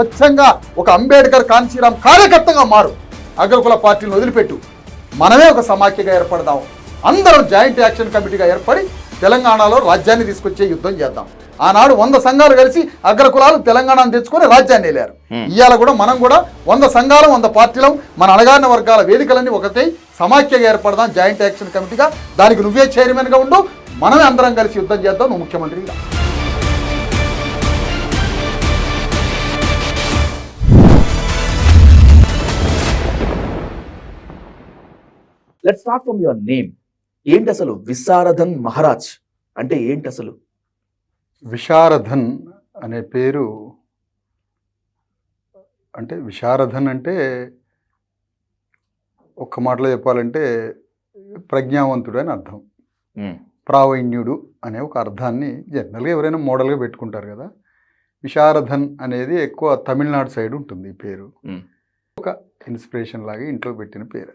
స్వచ్ఛంగా ఒక అంబేద్కర్ కాంచీరాం కార్యకర్తగా మారు. అగ్రకుల పార్టీని వదిలిపెట్టు. మనమే ఒక సమాఖ్యగా ఏర్పడదాం. అందరం జాయింట్ యాక్షన్ కమిటీగా ఏర్పడి తెలంగాణలో రాజ్యాన్ని తీసుకొచ్చే యుద్ధం చేద్దాం. ఆనాడు 100 సంఘాలు కలిసి అగ్రకులాలు తెలంగాణను తెచ్చుకొని రాజ్యాన్ని వెళ్ళారు. ఇవాళ కూడా మనం కూడా 100 సంఘాలు 100 పార్టీలు మన అణగారిన వర్గాల వేదికలన్నీ ఒకటే సమాఖ్యగా ఏర్పడదాం జాయింట్ యాక్షన్ కమిటీగా. దానికి నువ్వే చైర్మన్గా ఉండు. మనమే అందరం కలిసి యుద్ధం చేద్దాం. నువ్వు ముఖ్యమంత్రిగా. Let's start from your name. ఏంటి అసలు విశారదన్ మహారాజ్ అంటే ఏంటి అసలు? విశారదన్ అనే పేరు అంటే విశారదన్ అంటే ఒక్క మాటలో చెప్పాలంటే ప్రజ్ఞావంతుడు అని అర్థం. ప్రావీణ్యుడు అనే ఒక అర్థాన్ని జనరల్గా ఎవరైనా మోడల్గా పెట్టుకుంటారు కదా. విశారదన్ అనేది ఎక్కువ తమిళనాడు సైడ్ ఉంటుంది ఈ పేరు. ఒక ఇన్స్పిరేషన్ లాగా ఇంట్లో పెట్టిన పేరు.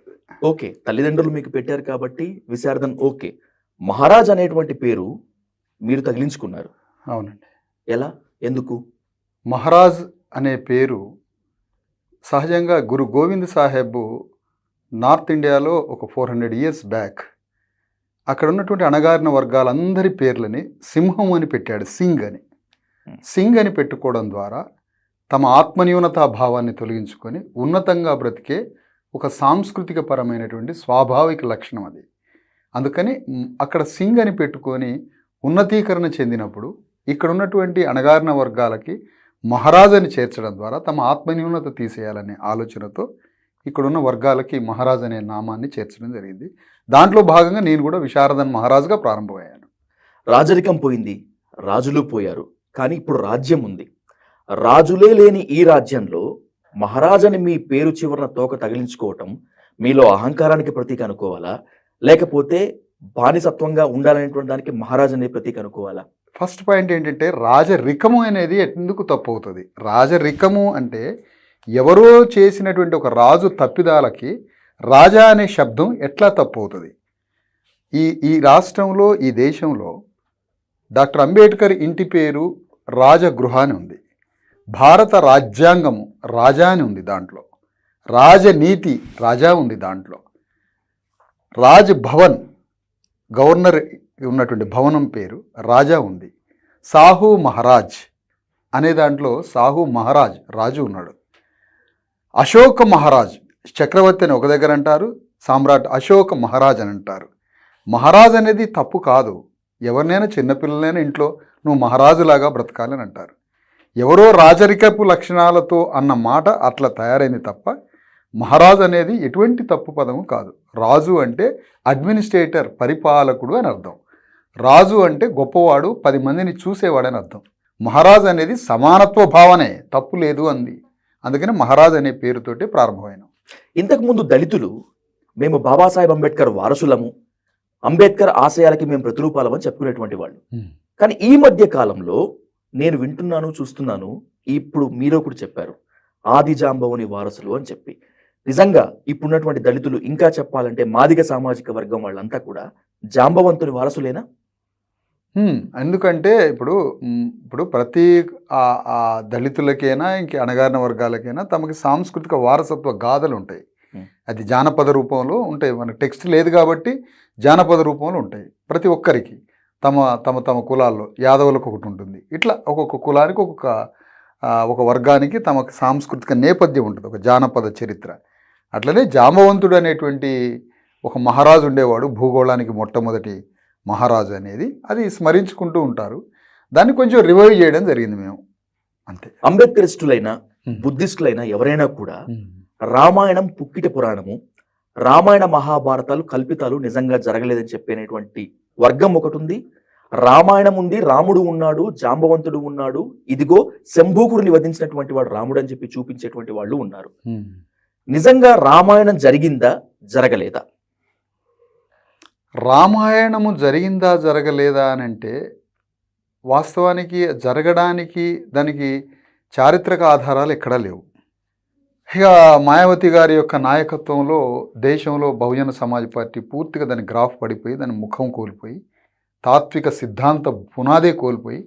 ఓకే, తల్లిదండ్రులు మీకు పెట్టారు కాబట్టి విశారదన్. ఓకే, మహారాజ్ అనేటువంటి పేరు మీరు తగిలించుకున్నారు. అవునండి. ఎలా, ఎందుకు? మహారాజ్ అనే పేరు సహజంగా గురు గోవింద్ సాహెబ్ నార్త్ ఇండియాలో ఒక 400 years బ్యాక్ అక్కడ ఉన్నటువంటి అణగారిన వర్గాలందరి పేర్లని సింహం అని పెట్టాడు. సింగ్ అని. సింగ్ అని పెట్టుకోవడం ద్వారా తమ ఆత్మన్యూనతా భావాన్ని తొలగించుకొని ఉన్నతంగా బ్రతికే ఒక సాంస్కృతిక పరమైనటువంటి స్వాభావిక లక్షణం అది. అందుకని అక్కడ సింగ్ అని పెట్టుకొని ఉన్నతీకరణ చెందినప్పుడు ఇక్కడ ఉన్నటువంటి అణగారిన వర్గాలకి మహారాజ్ అని చేర్చడం ద్వారా తమ ఆత్మన్యూనత తీసేయాలనే ఆలోచనతో ఇక్కడున్న వర్గాలకి మహారాజ్ అనే నామాన్ని చేర్చడం జరిగింది. దాంట్లో భాగంగా నేను కూడా విశారదన్ మహారాజుగా ప్రారంభమయ్యాను. రాజరికం పోయింది, రాజులు పోయారు, కానీ ఇప్పుడు రాజ్యం ఉంది. రాజులే లేని ఈ రాజ్యంలో మహారాజ్ అని మీ పేరు చివరన తోక తగిలించుకోవటం మీలో అహంకారానికి ప్రతీక అనుకోవాలా, లేకపోతే బానిసత్వంగా ఉండాలనేటువంటి దానికి మహారాజ్ అనే ప్రతీక అనుకోవాలా? ఫస్ట్ పాయింట్ ఏంటంటే రాజరికము అనేది ఎందుకు తప్పు అవుతుంది? రాజరికము అంటే ఎవరో చేసినటువంటి ఒక రాజు తప్పిదాలకి రాజా అనే శబ్దం ఎట్లా తప్పు అవుతుంది? ఈ రాష్ట్రంలో ఈ దేశంలో డాక్టర్ అంబేద్కర్ ఇంటి పేరు రాజగృహ అని ఉంది. భారత రాజ్యాంగము రాజా అని ఉంది. దాంట్లో రాజనీతి రాజా ఉంది. దాంట్లో రాజ్ భవన్ గవర్నర్ ఉన్నటువంటి భవనం పేరు రాజా ఉంది. సాహు మహారాజ్ అనే దాంట్లో సాహు మహారాజ్ రాజు ఉన్నాడు. అశోక మహారాజ్ చక్రవర్తి అని ఒక దగ్గర అంటారు, సామ్రాట్ అశోక మహారాజ్ అని అంటారు. మహారాజ్ అనేది తప్పు కాదు. ఎవరినైనా చిన్నపిల్లలైనా ఇంట్లో నువ్వు మహారాజులాగా బ్రతకాలని అంటారు. ఎవరో రాజరికపు లక్షణాలతో అన్న మాట అట్లా తయారైంది తప్ప మహారాజు అనేది ఎటువంటి తప్పు పదము కాదు. రాజు అంటే అడ్మినిస్ట్రేటర్, పరిపాలకుడు అని అర్థం. రాజు అంటే గొప్పవాడు, 10 మందిని చూసేవాడని అర్థం. మహారాజు అనేది సమానత్వ భావనే, తప్పు లేదు అంది. అందుకని మహారాజ్ అనే పేరుతోటి ప్రారంభమైనాం. ఇంతకుముందు దళితులు మేము బాబాసాహెబ్ అంబేద్కర్ వారసులము, అంబేద్కర్ ఆశయాలకి మేము ప్రతిరూపాలమని చెప్పుకునేటువంటి వాళ్ళు. కానీ ఈ మధ్య కాలంలో నేను వింటున్నాను, చూస్తున్నాను, ఇప్పుడు మీరు కూడా చెప్పారు ఆది జాంబవుని వారసులు అని చెప్పి. నిజంగా ఇప్పుడున్నటువంటి దళితులు, ఇంకా చెప్పాలంటే మాదిగ సామాజిక వర్గం వాళ్ళంతా కూడా జాంబవంతుని వారసులేనా? ఎందుకంటే ఇప్పుడు ప్రతి దళితులకైనా ఇంక అణగారిన వర్గాలకైనా తమకి సాంస్కృతిక వారసత్వ గాథలు ఉంటాయి. అది జానపద రూపంలో ఉంటాయి. మనకు టెక్స్ట్ లేదు కాబట్టి జానపద రూపంలో ఉంటాయి. ప్రతి ఒక్కరికి తమ తమ తమ కులాల్లో యాదవులకు ఒకటి ఉంటుంది. ఇట్లా ఒక్కొక్క కులానికి ఒక వర్గానికి తమకు సాంస్కృతిక నేపథ్యం ఉంటుంది, ఒక జానపద చరిత్ర. అట్లనే జాంబవంతుడు అనేటువంటి ఒక మహారాజు ఉండేవాడు, భూగోళానికి మొట్టమొదటి మహారాజు అనేది. అది స్మరించుకుంటూ ఉంటారు. దాన్ని కొంచెం రివైవ్ చేయడం జరిగింది మేము, అంతే. అంబేద్కరిస్టులైనా బుద్ధిస్టులైనా ఎవరైనా కూడా రామాయణం పుక్కిట పురాణము, రామాయణ మహాభారతాలు కల్పితాలు, నిజంగా జరగలేదని చెప్పేటువంటి వర్గం ఒకటి ఉంది. రామాయణం ఉంది, రాముడు ఉన్నాడు, జాంబవంతుడు ఉన్నాడు, ఇదిగో శంభూకుడిని వధించినటువంటి వాడు రాముడు అని చెప్పి చూపించేటువంటి వాళ్ళు ఉన్నారు. నిజంగా రామాయణం జరిగిందా, జరగలేదా? రామాయణము జరిగిందా, జరగలేదా అని అంటే వాస్తవానికి జరగడానికి దానికి చారిత్రక ఆధారాలు ఎక్కడా లేవు. ఇక మాయావతి గారి యొక్క నాయకత్వంలో దేశంలో బహుజన సమాజ్ పార్టీ పూర్తిగా దాని గ్రాఫ్ పడిపోయి, దాని ముఖం కోల్పోయి, తాత్విక సిద్ధాంత పునాదే కోల్పోయి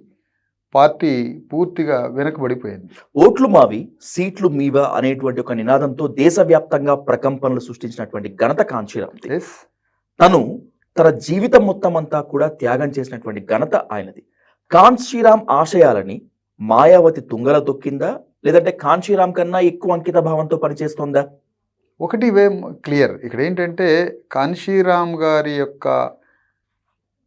పార్టీ పూర్తిగా వెనకబడిపోయింది. ఓట్లు మావి సీట్లు మీవా అనేటువంటి ఒక నినాదంతో దేశవ్యాప్తంగా ప్రకంపనలు సృష్టించినటువంటి ఘనత కాంచీరామ్ది. ఎస్, తను తన జీవితం మొత్తం అంతా కూడా త్యాగం చేసినటువంటి ఘనత ఆయనది. కాంచీరామ్ ఆశయాలని మాయావతి తుంగల తొక్కిందా, లేదంటే కాంచీరామ్ కన్నా ఎక్కువ అంకిత భావంతో పనిచేస్తుందా? ఒకటి క్లియర్ ఇక్కడ ఏంటంటే కాన్షీరామ్ గారి యొక్క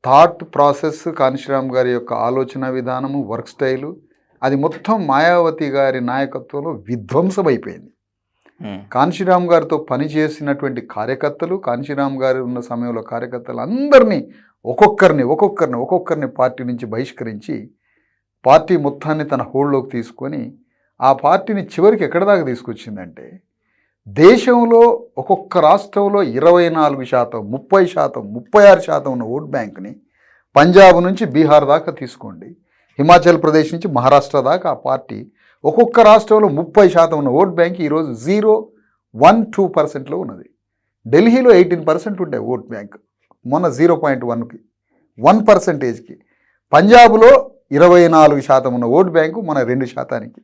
థాట్ ప్రాసెస్, కాన్షీరామ్ గారి యొక్క ఆలోచన విధానము, వర్క్ స్టైలు, అది మొత్తం మాయావతి గారి నాయకత్వంలో విధ్వంసమైపోయింది. కాన్షీరామ్ గారితో పనిచేసినటువంటి కార్యకర్తలు, కాన్షీరామ్ గారు ఉన్న సమయంలో కార్యకర్తలు అందరినీ ఒక్కొక్కరిని పార్టీ నుంచి బహిష్కరించి పార్టీ మొత్తాన్ని తన హోల్డ్లోకి తీసుకొని ఆ పార్టీని చివరికి ఎక్కడి దాకా తీసుకొచ్చిందంటే దేశంలో ఒక్కొక్క రాష్ట్రంలో 24%, 30%, 36% ఉన్న ఓట్ బ్యాంక్ని పంజాబ్ నుంచి బీహార్ దాకా తీసుకోండి, హిమాచల్ ప్రదేశ్ నుంచి మహారాష్ట్ర దాకా ఆ పార్టీ ఒక్కొక్క రాష్ట్రంలో 30% ఉన్న ఓట్ బ్యాంక్ ఈరోజు 0.12%లో ఉన్నది. ఢిల్లీలో 18% ఉండే ఓట్ బ్యాంక్, మొన్న 0.1కి 1%కి. పంజాబ్లో 24% ఉన్న ఓట్ బ్యాంకు మన 2%కి.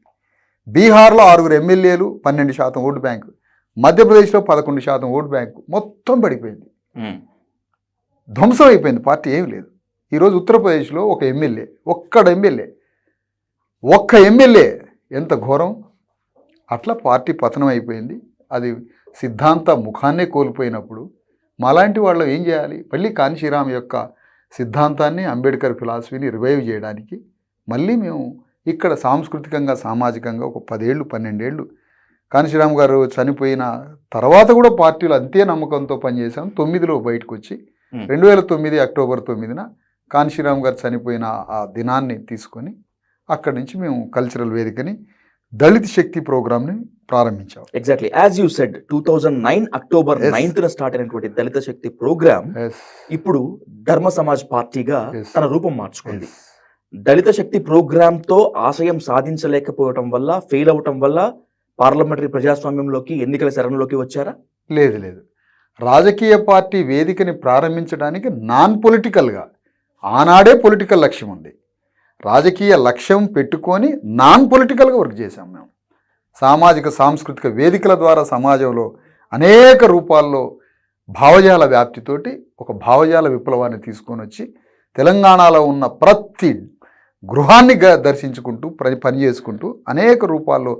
బీహార్లో 6 ఎమ్మెల్యేలు 12% ఓటు బ్యాంకు. మధ్యప్రదేశ్లో 11% ఓటు బ్యాంకు. మొత్తం పడిపోయింది, ధ్వంసం అయిపోయింది, పార్టీ ఏం లేదు. ఈరోజు ఉత్తరప్రదేశ్లో ఒక ఎమ్మెల్యే, ఒక్క ఎమ్మెల్యే, ఎంత ఘోరం! అట్లా పార్టీ పతనం అయిపోయింది. అది సిద్ధాంత ముఖాన్నే కోల్పోయినప్పుడు మాలాంటి వాళ్ళు ఏం చేయాలి? మళ్ళీ కాన్షీరామ్ యొక్క సిద్ధాంతాన్ని, అంబేద్కర్ ఫిలాసఫీని రివైవ్ చేయడానికి మళ్ళీ మేము ఇక్కడ సాంస్కృతికంగా, సామాజికంగా ఒక 10 ఏళ్ళు 12 ఏళ్ళు కాన్షీరామ్ గారు చనిపోయిన తర్వాత కూడా పార్టీలో అంతే నమ్మకంతో పనిచేసాం. 9లో బయటకు వచ్చి 2009 అక్టోబర్ 9న కాన్షీరామ్ గారు చనిపోయిన ఆ దినాన్ని తీసుకొని అక్కడి నుంచి మేము కల్చరల్ వేదికని, దళిత శక్తి ప్రోగ్రామ్ని ప్రారంభించాం. Exactly as you said 2009 October 9న స్టార్ట్ అయినటువంటి దళిత శక్తి ప్రోగ్రామ్ ఇప్పుడు ధర్మ సమాజ్ పార్టీగా తన రూపం మార్చుకుంది. దళిత శక్తి ప్రోగ్రాంతో ఆశయం సాధించలేకపోవటం వల్ల, ఫెయిల్ అవటం వల్ల పార్లమెంటరీ ప్రజాస్వామ్యంలోకి, ఎన్నికల శరణలోకి వచ్చారా? లేదు. రాజకీయ పార్టీ వేదికని ప్రారంభించడానికి నాన్ పొలిటికల్గా, ఆనాడే పొలిటికల్ లక్ష్యం ఉంది, రాజకీయ లక్ష్యం పెట్టుకొని నాన్ పొలిటికల్గా వర్క్ చేశాం మేము. సామాజిక సాంస్కృతిక వేదికల ద్వారా సమాజంలో అనేక రూపాల్లో భావజాల వ్యాప్తితోటి ఒక భావజాల విప్లవాన్ని తీసుకొని వచ్చి తెలంగాణలో ఉన్న ప్రతి గృహాన్ని దర్శించుకుంటూ పని చేసుకుంటూ అనేక రూపాల్లో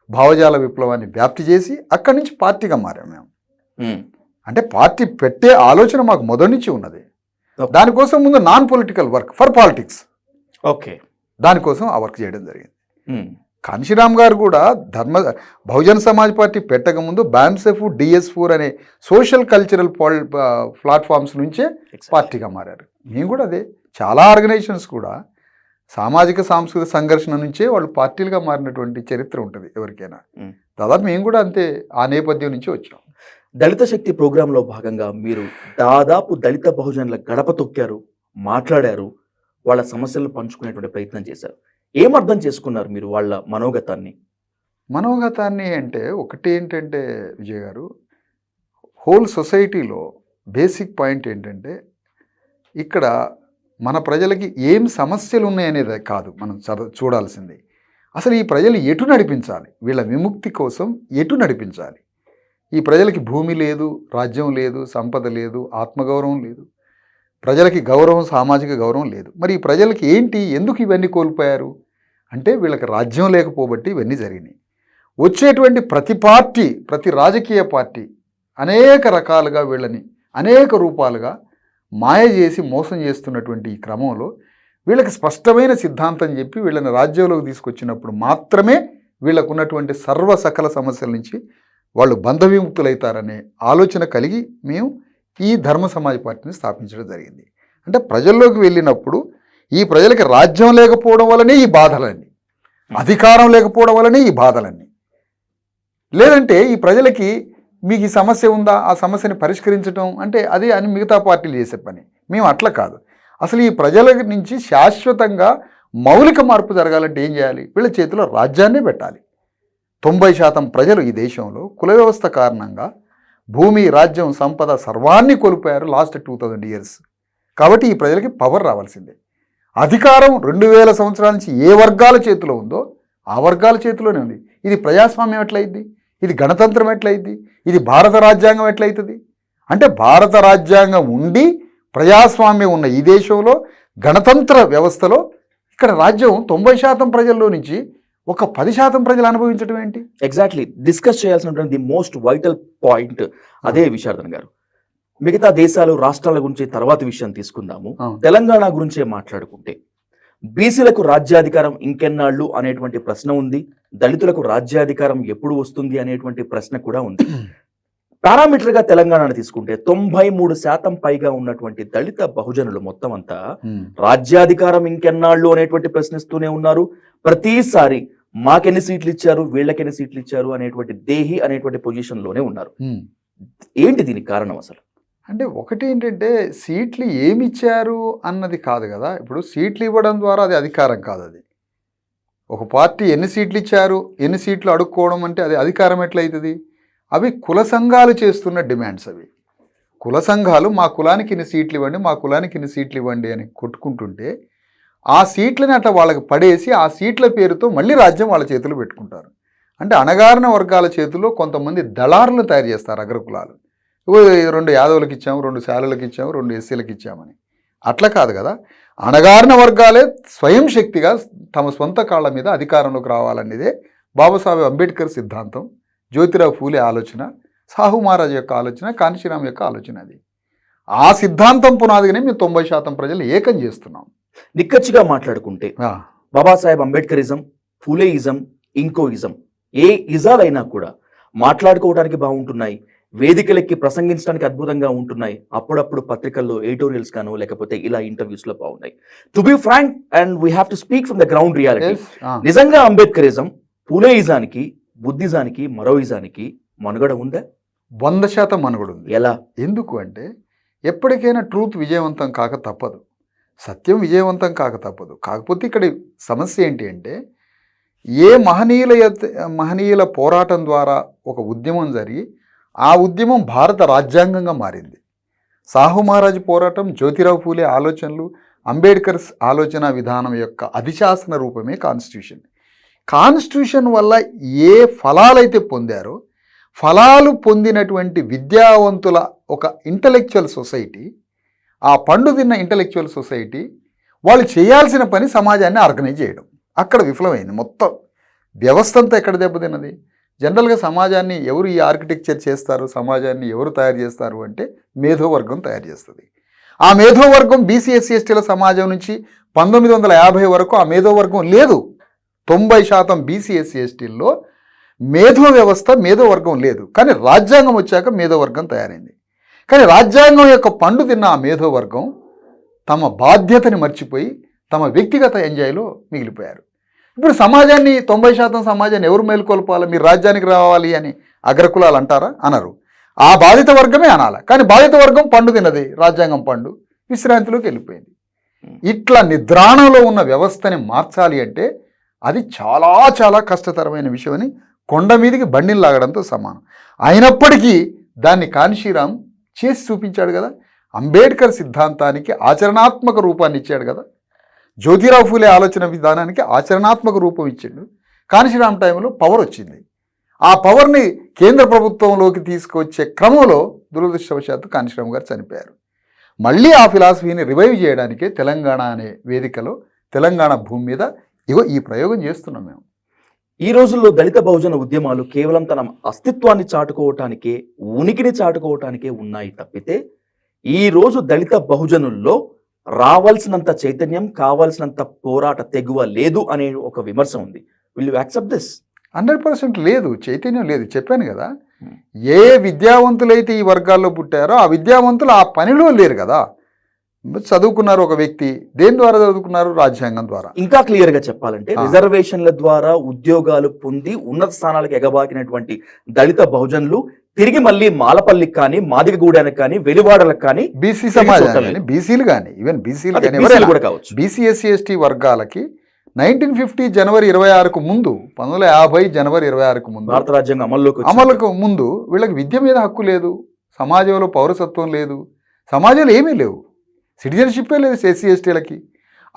భావజాల విప్లవాన్ని వ్యాప్తి చేసి అక్కడి నుంచి పార్టీగా మారాం మేము. అంటే పార్టీ పెట్టే ఆలోచన మాకు మొదటి నుంచి ఉన్నది. దానికోసం ముందు non political work for politics, okay, దానికోసం ఆ వర్క్ చేయడం జరిగింది. కాన్షీరామ్ గారు కూడా Bahujan Samaj party పెట్టకముందు BAMSEF, DS4 అనే సోషల్ కల్చరల్ ప్లాట్ఫామ్స్ నుంచే పార్టీగా మారారు. మేము కూడా అదే, చాలా ఆర్గనైజేషన్స్ కూడా సామాజిక సాంస్కృతిక సంఘర్షణ నుంచే వాళ్ళు పార్టీలుగా మారినటువంటి చరిత్ర ఉంటుంది ఎవరికైనా. దాదాపు మేము కూడా అంతే, ఆ నేపథ్యం నుంచి వచ్చాం. దళిత శక్తి ప్రోగ్రాంలో భాగంగా మీరు దాదాపు దళిత బహుజనుల గడప తొక్కారు, మాట్లాడారు, వాళ్ళ సమస్యలను పంచుకునేటువంటి ప్రయత్నం చేశారు. ఏమర్థం చేసుకున్నారు మీరు వాళ్ళ మనోగతాన్ని? అంటే ఒకటి ఏంటంటే విజయ్ గారు, హోల్ సొసైటీలో బేసిక్ పాయింట్ ఏంటంటే ఇక్కడ మన ప్రజలకి ఏం సమస్యలు ఉన్నాయనేది కాదు మనం చూడాల్సింది, అసలు ఈ ప్రజలు ఎటు నడిపించాలి, వీళ్ళ విముక్తి కోసం ఎటు నడిపించాలి. ఈ ప్రజలకి భూమి లేదు, రాజ్యం లేదు, సంపద లేదు, ఆత్మగౌరవం లేదు, ప్రజలకి గౌరవం, సామాజిక గౌరవం లేదు. మరి ఈ ప్రజలకి ఏంటి, ఎందుకు ఇవన్నీ కోల్పోయారు అంటే వీళ్ళకి రాజ్యం లేకపోబట్టి ఇవన్నీ జరిగినాయి. వచ్చేటువంటి ప్రతి పార్టీ, ప్రతి రాజకీయ పార్టీ అనేక రకాలుగా వీళ్ళని అనేక రూపాలుగా మాయ చేసి మోసం చేస్తున్నటువంటి ఈ క్రమంలో వీళ్ళకి స్పష్టమైన సిద్ధాంతం చెప్పి వీళ్ళని రాజ్యంలోకి తీసుకొచ్చినప్పుడు మాత్రమే వీళ్ళకు ఉన్నటువంటి సకల సమస్యల నుంచి వాళ్ళు బంధ విముక్తులవుతారనే ఆలోచన కలిగి మేము ఈ ధర్మ సమాజ్ పార్టీని స్థాపించడం జరిగింది. అంటే ప్రజల్లోకి వెళ్ళినప్పుడు ఈ ప్రజలకి రాజ్యం లేకపోవడం వల్లనే ఈ బాధలన్నీ, అధికారం లేకపోవడం వల్లనే ఈ బాధలన్నీ, లేదంటే ఈ ప్రజలకి మీకు ఈ సమస్య ఉందా, ఆ సమస్యని పరిష్కరించడం అంటే అది అని మిగతా పార్టీలు చేసే పని. మేము అట్లా కాదు. అసలు ఈ ప్రజల నుంచి శాశ్వతంగా మౌలిక మార్పు జరగాలంటే ఏం చేయాలి? వీళ్ళ చేతిలో రాజ్యాన్నే పెట్టాలి. 90% ప్రజలు ఈ దేశంలో కుల వ్యవస్థ కారణంగా భూమి, రాజ్యం, సంపద సర్వాన్ని కోల్పోయారు లాస్ట్ 2000 years. కాబట్టి ఈ ప్రజలకి పవర్ రావాల్సిందే. అధికారం 2000 సంవత్సరాల నుంచి ఏ వర్గాల చేతిలో ఉందో ఆ వర్గాల చేతిలోనే ఉంది. ఇది ప్రజాస్వామ్యం ఎట్లయింది? ఇది గణతంత్రం ఎట్లయింది? ఇది భారత రాజ్యాంగం ఎట్లయితుంది? అంటే భారత రాజ్యాంగం ఉండి ప్రజాస్వామ్యం ఉన్న ఈ దేశంలో గణతంత్ర వ్యవస్థలో ఇక్కడ రాజ్యం 90% ప్రజల్లో నుంచి ఒక 10% ప్రజలు అనుభవించడం ఏంటి? ఎగ్జాక్ట్లీ డిస్కస్ చేయాల్సినటువంటి ది మోస్ట్ వైటల్ పాయింట్ అదే విశారదన్ గారు. మిగతా దేశాలు రాష్ట్రాల గురించి తర్వాత విషయం తీసుకుందాము. తెలంగాణ గురించే మాట్లాడుకుంటే బీసీలకు రాజ్యాధికారం ఇంకెన్నాళ్ళు అనేటువంటి ప్రశ్న ఉంది. దళితులకు రాజ్యాధికారం ఎప్పుడు వస్తుంది అనేటువంటి ప్రశ్న కూడా ఉంది. పారామీటర్ గా తెలంగాణను తీసుకుంటే 93% పైగా ఉన్నటువంటి దళిత బహుజనులు మొత్తం అంతా రాజ్యాధికారం ఇంకెన్నాళ్ళు అనేటువంటి ప్రశ్నిస్తూనే ఉన్నారు. ప్రతిసారి మాకెన్ని సీట్లు ఇచ్చారు, వీళ్ళకెన్ని సీట్లు ఇచ్చారు అనేటువంటి దేహి అనేటువంటి పొజిషన్ లోనే ఉన్నారు. ఏంటి దీనికి కారణం అసలు? అంటే ఒకటి ఏంటంటే సీట్లు ఏమి ఇచ్చారు అన్నది కాదు కదా. ఇప్పుడు సీట్లు ఇవ్వడం ద్వారా అది అధికారం కాదు. అది ఒక పార్టీ ఎన్ని సీట్లు ఇచ్చారు, ఎన్ని సీట్లు అడుక్కోవడం అంటే అది అధికారం ఎట్లయితుంది? అవి కుల సంఘాలు చేస్తున్న డిమాండ్స్. అవి కుల సంఘాలు మా కులానికి ఇన్ని సీట్లు ఇవ్వండి, మా కులానికి ఇన్ని సీట్లు ఇవ్వండి అని కొట్టుకుంటుంటే ఆ సీట్లని అట్లా వాళ్ళకి పడేసి ఆ సీట్ల పేరుతో మళ్ళీ రాజ్యం వాళ్ళ చేతులు పెట్టుకుంటారు. అంటే అణగారిన వర్గాల చేతుల్లో కొంతమంది దళారులు తయారు చేస్తారు. అగ్రకులాలు 2 యాదవులకు ఇచ్చాము, 2 శాలులకు ఇచ్చాము, 2 ఎస్సీలకు ఇచ్చామని అట్లా కాదు కదా. అణగారిన వర్గాలే స్వయం శక్తిగా తమ సొంత కాళ్ళ మీద అధికారంలోకి రావాలనేదే బాబాసాహెబ్ అంబేద్కర్ సిద్ధాంతం, జ్యోతిరావు ఫూలే ఆలోచన, సాహు మహారాజ్ యొక్క ఆలోచన, కాంశీరామ్ యొక్క ఆలోచన. అది ఆ సిద్ధాంతం పునాదిగానే మేము 90% ప్రజలు ఏకం చేస్తున్నాం. నిక్కచ్చిగా మాట్లాడుకుంటే బాబాసాహెబ్ అంబేద్కరిజం, ఫూలేయిజం, ఇంకో ఇజం ఏ ఇజాలైనా కూడా మాట్లాడుకోవడానికి బాగుంటున్నాయి, వేదికలెక్కి ప్రసంగించడానికి అద్భుతంగా ఉంటున్నాయి. అప్పుడప్పుడు పత్రికల్లో ఎడిటోరియల్స్ గాను లేకపోతే ఇలా ఇంటర్వ్యూస్ లో బాగున్నాయి. To be frank and we have to speak from the ground reality. నిజంగా అంబేద్కరిజం, ఫూలేయిజానికి, బుద్ధిజానికి, మరోయిజానికి మనుగడ ఉందా? 100% మనుగడ ఉంది. ఎలా? ఎందుకు అంటే ఎప్పటికైనా ట్రూత్ విజయవంతం కాక తప్పదు, సత్యం విజయవంతం కాక తప్పదు. కాకపోతే ఇక్కడ సమస్య ఏంటి అంటే ఏ మహనీయుల పోరాటం ద్వారా ఒక ఉద్యమం జరిగి ఆ ఉద్యమం భారత రాజ్యాంగంగా మారింది. సాహు మహారాజ్ పోరాటం, జ్యోతిరావు ఫూలే ఆలోచనలు, అంబేద్కర్ ఆలోచన విధానం యొక్క అధిశాసన రూపమే కాన్స్టిట్యూషన్. కాన్స్టిట్యూషన్ వల్ల ఏ ఫలాలైతే పొందారో ఫలాలు పొందినటువంటి విద్యావంతుల ఒక ఇంటలెక్చువల్ సొసైటీ, ఆ పండు తిన్న ఇంటలెక్చువల్ సొసైటీ వాళ్ళు చేయాల్సిన పని సమాజాన్ని ఆర్గనైజ్ చేయడం, అక్కడ విఫలమైంది. మొత్తం వ్యవస్థ అంతా ఎక్కడ దెబ్బతిన్నది? జనరల్గా సమాజాన్ని ఎవరు ఈ ఆర్కిటెక్చర్ చేస్తారు, సమాజాన్ని ఎవరు తయారు చేస్తారు అంటే మేధోవర్గం తయారు చేస్తుంది. ఆ మేధోవర్గం బీసీ ఎస్సీ ఎస్టీల సమాజం నుంచి 1950 వరకు ఆ మేధోవర్గం లేదు. 90% బీసీ ఎస్సీ ఎస్టీల్లో మేధో వ్యవస్థ, మేధోవర్గం లేదు. కానీ రాజ్యాంగం వచ్చాక మేధోవర్గం తయారైంది. కానీ రాజ్యాంగం యొక్క పండు తిన్న ఆ మేధోవర్గం తమ బాధ్యతని మర్చిపోయి తమ వ్యక్తిగత ఎంజాయ్లో మిగిలిపోయారు. ఇప్పుడు సమాజాన్ని 90% సమాజాన్ని ఎవరు మేలుకొల్పాలి? మీరు రాజ్యానికి రావాలి అని అగ్రకులాలు అంటారా? అనరు. ఆ బాధిత వర్గమే అనాలి. కానీ బాధిత వర్గం పండు తిన్నది, రాజ్యాంగం పండు విశ్రాంతిలోకి వెళ్ళిపోయింది. ఇట్లా నిద్రాణంలో ఉన్న వ్యవస్థని మార్చాలి అంటే అది చాలా చాలా కష్టతరమైన విషయం అని కొండ మీదికి బండిని లాగడంతో సమానం. అయినప్పటికీ దాన్ని కాంశీరామ్ చేసి చూపించాడు కదా. అంబేద్కర్ సిద్ధాంతానికి ఆచరణాత్మక రూపాన్ని ఇచ్చాడు కదా. జ్యోతిరావు ఫూలే ఆలోచన విధానానికి ఆచరణాత్మక రూపం ఇచ్చిండు. కాంశీరామ్ టైంలో పవర్ వచ్చింది. ఆ పవర్ని కేంద్ర ప్రభుత్వంలోకి తీసుకొచ్చే క్రమంలో దురదృష్టవశాత్తు కాంశీరామ్ గారు చనిపోయారు. మళ్ళీ ఆ ఫిలాసఫీని రివైవ్ చేయడానికే తెలంగాణ అనే వేదికలో తెలంగాణ భూమి మీద ఈ ప్రయోగం చేస్తున్నాం మేము. ఈ రోజుల్లో దళిత బహుజన ఉద్యమాలు కేవలం తన అస్తిత్వాన్ని చాటుకోవటానికే, ఉనికిని చాటుకోవటానికే ఉన్నాయి తప్పితే ఈ రోజు దళిత బహుజనుల్లో రావాల్సినంత చైతన్యం, కావాల్సినంత పోరాట తెగువ లేదు అనే ఒక విమర్శ ఉంది. Will you accept this? 100% లేదు, చైతన్యం లేదు. చెప్పాను కదా, ఏ విద్యావంతులైతే ఈ వర్గాల్లో పుట్టారో ఆ విద్యావంతులు ఆ పనిలో లేరు కదా. చదువుకున్నారు ఒక వ్యక్తి, దేని ద్వారా చదువుకున్నారు? రాజ్యాంగం ద్వారా. ఇంకా క్లియర్ గా చెప్పాలంటే రిజర్వేషన్ల ద్వారా ఉద్యోగాలు పొంది ఉన్నత స్థానాలకు ఎగబాకినటువంటి దళిత బహుజనులు తిరిగి మళ్ళీ మాలపల్లికి కానీ, మాదిగగూడానికి కానీ, వెలివాడలకు కానీ, బీసీ సమాజాన్ని, బీసీలు కానీ, ఈవెన్ బీసీలు కానీ కూడా కావచ్చు, బీసీ ఎస్సీ ఎస్టీ వర్గాలకి 1950 జనవరి 26కు ముందు, 1950 జనవరి 26కు ముందు భారత రాజ్యాంగం అమలుకు ముందు వీళ్ళకి విద్య మీద హక్కు లేదు, సమాజంలో పౌరసత్వం లేదు, సమాజంలో ఏమీ లేవు, సిటిజన్షిప్పే లేదు ఎస్సీ ఎస్టీలకి.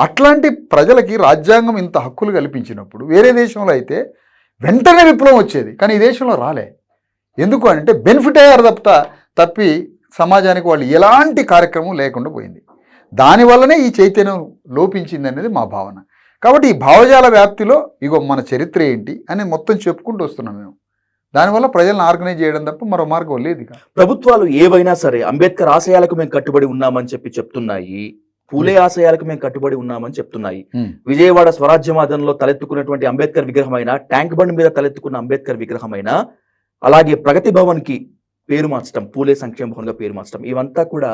అట్లాంటి ప్రజలకి రాజ్యాంగం ఇంత హక్కులు కల్పించినప్పుడు వేరే దేశంలో అయితే వెంటనే విప్లవం వచ్చేది, కానీ ఈ దేశంలో రాలే. ఎందుకు అంటే బెనిఫిట్ అయ్యారు తప్పి సమాజానికి వాళ్ళు ఎలాంటి కార్యక్రమం లేకుండా పోయింది. దానివల్లనే ఈ చైతన్యం లోపించింది అనేది మా భావన. కాబట్టి ఈ భావజాల వ్యాప్తిలో ఇగో మన చరిత్ర ఏంటి అని మొత్తం చెప్పుకుంటూ వస్తున్నాం మేము. దానివల్ల ప్రజలను ఆర్గనైజ్ చేయడం తప్ప మరో మార్గం లేదు. ఇక ప్రభుత్వాలు ఏవైనా సరే అంబేద్కర్ ఆశయాలకు మేము కట్టుబడి ఉన్నామని చెప్తున్నాయి, పూలే ఆశయాలకు మేము కట్టుబడి ఉన్నామని చెప్తున్నాయి. విజయవాడ స్వరాజ్యవాదంలో తలెత్తుకున్నటువంటి అంబేద్కర్ విగ్రహమైన, ట్యాంక్ బండ్ మీద తలెత్తుకున్న అంబేద్కర్ విగ్రహమైన, అలాగే ప్రగతి భవన్ కి పేరు మార్చడం, పూలే సంక్షేమ భవన్ గా పేరు మార్చడం, ఇవంతా కూడా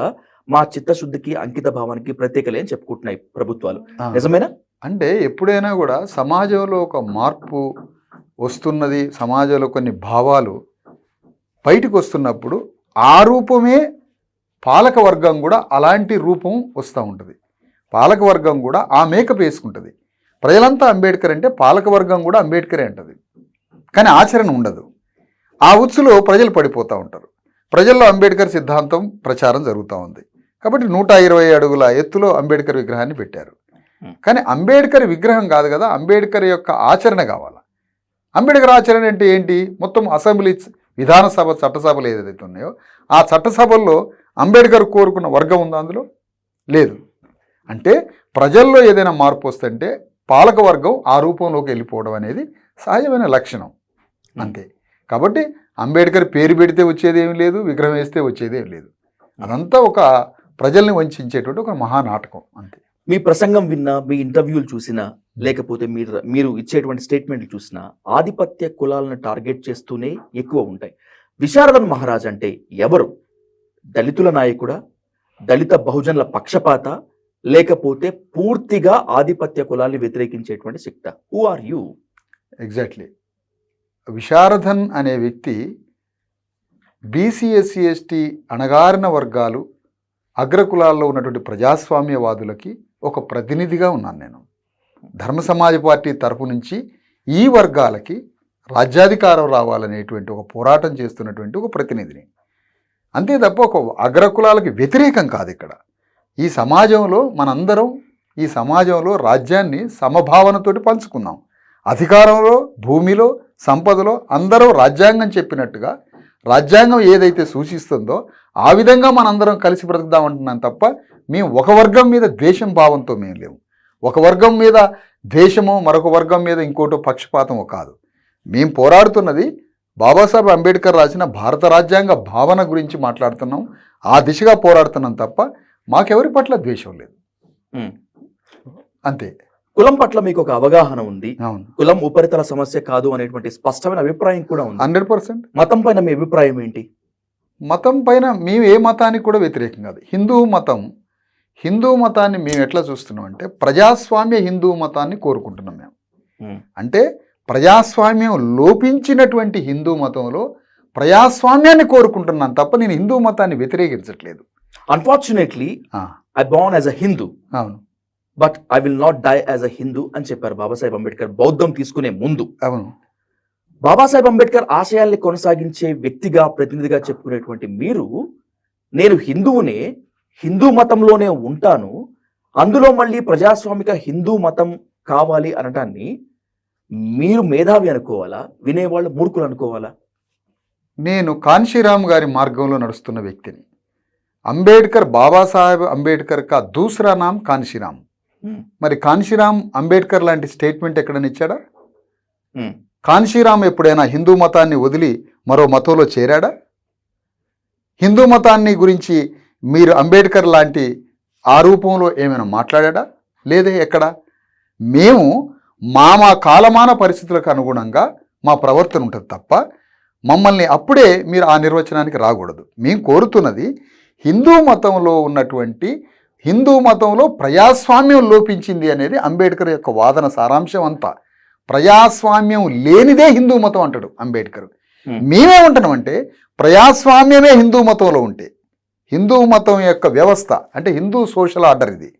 మా చిత్తశుద్ధికి, అంకిత భావానికి ప్రత్యేకలే అని చెప్పుకుంటున్నాయి ప్రభుత్వాలు. నిజమేనా? అంటే ఎప్పుడైనా కూడా సమాజంలో ఒక మార్పు వస్తున్నది, సమాజంలో కొన్ని భావాలు బయటకు వస్తున్నప్పుడు ఆ రూపమే పాలక వర్గం కూడా అలాంటి రూపం వస్తూ ఉంటుంది. పాలక వర్గం కూడా ఆ మేకప్ వేసుకుంటుంది. ప్రజలంతా అంబేద్కర్ అంటే పాలక వర్గం కూడా అంబేద్కరే అంటది, కానీ ఆచరణ ఉండదు. ఆ ఉచ్చులో ప్రజలు పడిపోతూ ఉంటారు. ప్రజల్లో అంబేద్కర్ సిద్ధాంతం ప్రచారం జరుగుతూ ఉంది. కాబట్టి 120 అడుగుల ఎత్తులో అంబేద్కర్ విగ్రహాన్ని పెట్టారు. కానీ అంబేద్కర్ విగ్రహం కాదు కదా, అంబేద్కర్ యొక్క ఆచరణ కావాలి. అంబేద్కర్ ఆచరణ అంటే ఏంటి? మొత్తం అసెంబ్లీ, విధానసభ, చట్టసభలు ఏదైతే ఉన్నాయో ఆ చట్టసభల్లో అంబేద్కర్ కోరుకున్న వర్గం ఉందా? అందులో లేదు. అంటే ప్రజల్లో ఏదైనా మార్పు వస్తుంటే పాలక వర్గం ఆ రూపంలోకి వెళ్ళిపోవడం అనేది సహజమైన లక్షణం, అంతే. కాబట్టి అంబేద్కర్ పేరు పెడితే వచ్చేది ఏమి లేదు, విగ్రహం వేస్తే వచ్చేది ఏమి లేదు. అదంతా ఒక ప్రజల్ని వంచేటువంటి ఒక మహానాటకం, అంతే. మీ ప్రసంగం విన్నా, మీ ఇంటర్వ్యూలు చూసినా, లేకపోతే మీరు ఇచ్చేటువంటి స్టేట్మెంట్లు చూసినా ఆధిపత్య కులాలను టార్గెట్ చేస్తూనే ఎక్కువ ఉంటాయి. విశారదన్ మహారాజ్ అంటే ఎవరు? దళితుల నాయకుడా, దళిత బహుజనుల పక్షపాత, లేకపోతే పూర్తిగా ఆధిపత్య కులాల్ని వ్యతిరేకించేటువంటి శక్తి? Who are you? Exactly. Visharadan అనే వ్యక్తి బీసీ, ఎస్సీ, ఎస్టీ అణగారిన వర్గాలు, అగ్రకులాల్లో ఉన్నటువంటి ప్రజాస్వామ్యవాదులకి ఒక ప్రతినిధిగా ఉన్నాను నేను. ధర్మ సమాజ్ పార్టీ తరపు నుంచి ఈ వర్గాలకి రాజ్యాధికారం రావాలనేటువంటి ఒక పోరాటం చేస్తున్నటువంటి ఒక ప్రతినిధిని. అంతే తప్ప ఒక అగ్రకులాలకి వ్యతిరేకం కాదు. ఇక్కడ ఈ సమాజంలో మనందరం ఈ సమాజంలో రాజ్యాన్ని సమభావనతోటి పంచుకుందాం. అధికారంలో, భూమిలో, సంపదలో అందరూ రాజ్యాంగం చెప్పినట్టుగా, రాజ్యాంగం ఏదైతే సూచిస్తుందో ఆ విధంగా మనందరం కలిసి బ్రతుకుదామంటున్నాం తప్ప మేము ఒక వర్గం మీద ద్వేషం భావంతో మేము లేవు. ఒక వర్గం మీద ద్వేషమో, మరొక వర్గం మీద ఇంకోటో పక్షపాతమో కాదు. మేము పోరాడుతున్నది బాబాసాహెబ్ అంబేద్కర్ రాసిన భారత రాజ్యాంగ భావన గురించి మాట్లాడుతున్నాం. ఆ దిశగా పోరాడుతున్నాం తప్ప మాకెవరి పట్ల ద్వేషం లేదు, అంతే. కులం పట్ల మీకు ఒక అవగాహన ఉంది. అవును, కులం ఉపరితల సమస్య కాదు అనేటువంటి స్పష్టమైన అభిప్రాయం కూడా ఉంది. 100%. మతం పైన మీ అభిప్రాయం ఏంటి? మతం పైన మేము ఏ మతానికి కూడా వ్యతిరేకం కాదు. హిందూ మతాన్ని మేము ఎట్లా చూస్తున్నాం అంటే ప్రజాస్వామ్య హిందూ మతాన్ని కోరుకుంటున్నాం మేము. అంటే ప్రజాస్వామ్యం లోపించినటువంటి హిందూ మతంలో ప్రజాస్వామ్యాన్ని కోరుకుంటున్నాను తప్ప నేను హిందూ మతాన్ని వ్యతిరేకించట్లేదు. Unfortunately I born as a Hindu, అవును, but I will not die as a Hindu అని చెప్పారు బాబాసాహెబ్ అంబేద్కర్ బౌద్ధం తీసుకునే ముందు. అవును. బాబాసాహెబ్ అంబేద్కర్ ఆశయాల్ని కొనసాగించే వ్యక్తిగా, ప్రతినిధిగా చెప్పుకునేటువంటి మీరు, నేను హిందువునే, హిందూ మతంలోనే ఉంటాను, అందులో మళ్ళీ ప్రజాస్వామిక హిందూ మతం కావాలి అనటాన్ని మీరు మేధావి అనుకోవాలా, వినేవాళ్ళు మూర్ఖులు అనుకోవాలా? నేను కాన్షీరామ్ గారి మార్గంలో నడుస్తున్న వ్యక్తిని. అంబేద్కర్, బాబాసాహెబ్ అంబేద్కర్ కా దూసరా నామ్ కాన్షీరామ్. మరి కాన్షీరామ్ అంబేద్కర్ లాంటి స్టేట్మెంట్ ఎక్కడైనా ఇచ్చాడా? కాన్షీరామ్ ఎప్పుడైనా హిందూ మతాన్ని వదిలి మరో మతంలో చేరాడా? హిందూ మతాన్ని గురించి మీరు అంబేద్కర్ లాంటి ఆ రూపంలో ఏమైనా మాట్లాడా? లేదే, ఎక్కడ? మేము మా కాలమాన పరిస్థితులకు అనుగుణంగా మా ప్రవర్తన ఉంటుంది తప్ప మమ్మల్ని అప్పుడే మీరు ఆ నిర్వచనానికి రాకూడదు. మేము కోరుతున్నది హిందూ మతంలో ఉన్నటువంటి, హిందూ మతంలో ప్రజాస్వామ్యం లోపించింది అనేది అంబేద్కర్ యొక్క వాదన సారాంశం అంతా. ప్రజాస్వామ్యం లేనిదే హిందూ మతం అంటాడు అంబేద్కర్. మేమేమంటున్నామంటే ప్రజాస్వామ్యమే హిందూ మతంలో ఉంటే, హిందూ మతం యొక్క వ్యవస్థ అంటే హిందూ సోషల్ ఆర్డర్, ఇది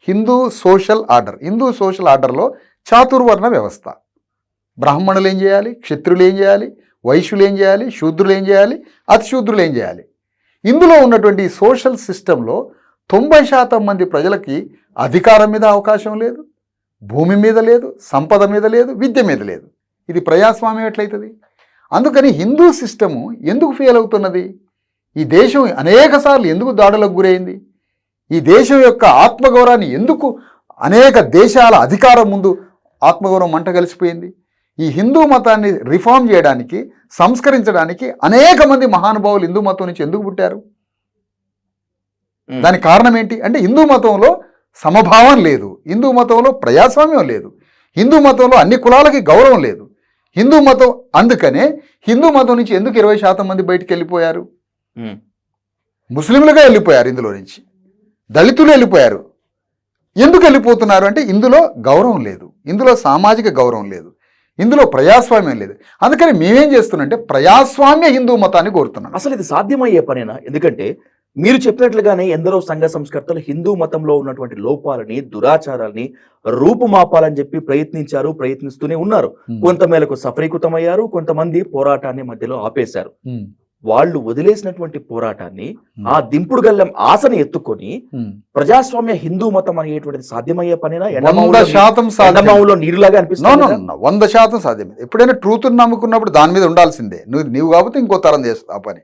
Hindu social order. Hindu social ఆర్డర్లో చాతుర్వర్ణ వ్యవస్థ. బ్రాహ్మణులు ఏం చేయాలి, క్షత్రులు ఏం చేయాలి, వైశ్యులు ఏం చేయాలి, శూద్రులు ఏం చేయాలి, అతిశూద్రులు ఏం చేయాలి. ఇందులో ఉన్నటువంటి సోషల్ సిస్టంలో 90% మంది ప్రజలకి అధికారం మీద అవకాశం లేదు, భూమి మీద లేదు, సంపద మీద లేదు, విద్య మీద లేదు. ఇది ప్రజాస్వామ్యం ఎట్లయితుంది? అందుకని హిందూ సిస్టము ఎందుకు ఫెయిల్ అవుతున్నది? ఈ దేశం అనేక సార్లు ఎందుకు దాడులకు గురైంది? ఈ దేశం యొక్క ఆత్మగౌరవాన్ని ఎందుకు అనేక దేశాల అధికారం ముందు ఆత్మగౌరవం మంట కలిసిపోయింది? ఈ హిందూ మతాన్ని రిఫార్మ్ చేయడానికి, సంస్కరించడానికి అనేక మంది మహానుభావులు హిందూ మతం నుంచి ఎందుకు పుట్టారు? దానికి కారణం ఏంటి అంటే హిందూ మతంలో సమభావం లేదు, హిందూ మతంలో ప్రజాస్వామ్యం లేదు, హిందూ మతంలో అన్ని కులాలకి గౌరవం లేదు. హిందూ మతం అందుకనే హిందూ మతం నుంచి ఎందుకు 20% మంది బయటికి వెళ్ళిపోయారు? ముస్లింలుగా వెళ్ళిపోయారు, ఇందులో నుంచి దళితులు వెళ్ళిపోయారు. ఎందుకు వెళ్ళిపోతున్నారు అంటే ఇందులో గౌరవం లేదు, ఇందులో సామాజిక గౌరవం లేదు, ఇందులో ప్రజాస్వామ్యం లేదు. అందుకని మేమేం చేస్తున్నామంటే ప్రజాస్వామ్య హిందూ మతాన్ని కోరుతున్నాం. అసలు ఇది సాధ్యమయ్యే పనేనా? ఎందుకంటే మీరు చెప్పినట్లుగానే ఎందరో సంఘ సంస్కర్తలు హిందూ మతంలో ఉన్నటువంటి లోపాలని, దురాచారాల్ని రూపుమాపాలని చెప్పి ప్రయత్నిస్తూనే ఉన్నారు. కొంతమేరకు సఫలీకృతమయ్యారు, కొంతమంది పోరాటాన్ని మధ్యలో ఆపేశారు. వాళ్ళు వదిలేసినటువంటి పోరాటాన్ని, ఆ దింపుడు గల్లెం ఆశని ఎత్తుకొని ప్రజాస్వామ్య హిందూ మతం అనేటువంటిది సాధ్యమయ్యే పనేనా? 100% నీరులాగా అనిపిస్తుంది. 100% సాధ్యమే. ఎప్పుడైనా ట్రూత్ నమ్ముకున్నప్పుడు దాని మీద ఉండాల్సిందే. నువ్వు కాకపోతే ఇంకో తరం చేస్తావు ఆ పని.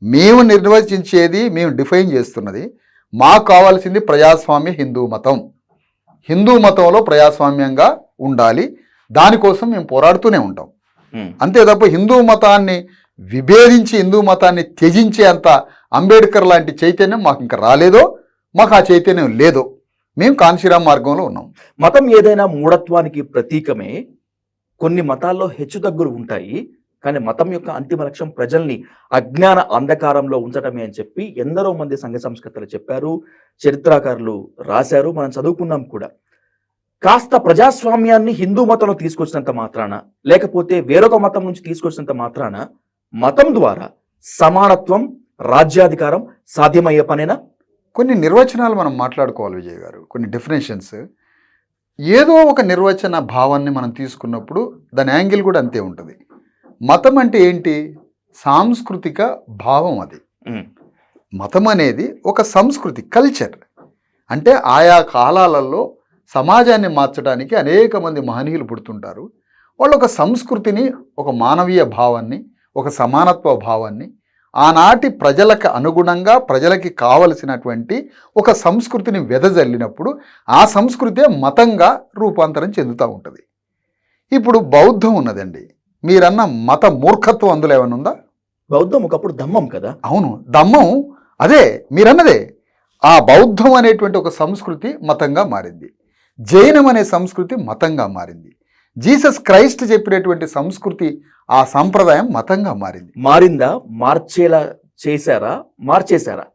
మేము నిర్వచించేది, మేము డిఫైన్ చేస్తున్నది, మాకు కావాల్సింది ప్రజాస్వామ్య హిందూ మతం. హిందూ మతంలో ప్రజాస్వామ్యంగా ఉండాలి, దానికోసం మేము పోరాడుతూనే ఉంటాం. అంతే తప్ప హిందూ మతాన్ని విభేదించి హిందూ మతాన్ని త్యజించే అంత అంబేద్కర్ లాంటి చైతన్యం మాకు ఇంకా రాలేదో, మాకు ఆ చైతన్యం లేదో. మేము కాన్షీరామ్ మార్గంలో ఉన్నాం. మతం ఏదైనా మూఢత్వానికి ప్రతీకమే. కొన్ని మతాల్లో హెచ్చుతగ్గులు ఉంటాయి, కానీ మతం యొక్క అంతిమ లక్ష్యం ప్రజల్ని అజ్ఞాన అంధకారంలో ఉంచటమే అని చెప్పి ఎందరో మంది సంఘ సంస్కర్తలు చెప్పారు, చరిత్రకారులు రాశారు, మనం చదువుకున్నాం కూడా. కాస్త ప్రజాస్వామ్యాన్ని హిందూ మతంలో తీసుకొచ్చినంత మాత్రాన, లేకపోతే వేరొక మతం నుంచి తీసుకొచ్చినంత మాత్రాన మతం ద్వారా సమానత్వం, రాజ్యాధికారం సాధ్యమయ్యే పనేనా? కొన్ని నిర్వచనాలు మనం మాట్లాడుకోవాలి విజయ్ గారు, కొన్ని డెఫినేషన్స్. ఏదో ఒక నిర్వచన భావాన్ని మనం తీసుకున్నప్పుడు దాని యాంగిల్ కూడా అంతే ఉంటుంది. మతం అంటే ఏంటి? సాంస్కృతిక భావం. అది మతం అనేది ఒక సంస్కృతి, కల్చర్. అంటే ఆయా కాలాలలో సమాజాన్ని మార్చడానికి అనేక మంది మహనీయులు పుడుతుంటారు. వాళ్ళు ఒక సంస్కృతిని, ఒక మానవీయ భావాన్ని, ఒక సమానత్వ భావాన్ని, ఆనాటి ప్రజలకు అనుగుణంగా ప్రజలకి కావలసినటువంటి ఒక సంస్కృతిని వెదజల్లినప్పుడు ఆ సంస్కృతే మతంగా రూపాంతరం చెందుతూ ఉంటుంది. ఇప్పుడు బౌద్ధం ఉన్నదండి, మీరన్న మత మూర్ఖత్వం అందులో ఏమైనా ఉందా? బౌద్ధం ఒకప్పుడు దమ్మం కదా. అవును, దమ్మం. అదే మీరన్నదే. ఆ బౌద్ధం అనేటువంటి ఒక సంస్కృతి మతంగా మారింది, జైనం అనే సంస్కృతి మతంగా మారింది, జీసస్ క్రైస్ట్ చెప్పినటువంటి సంస్కృతి, ఆ సంప్రదాయం మతంగా మారింది. మారిందా? మార్చేలా చేశారా? మార్చేశారా?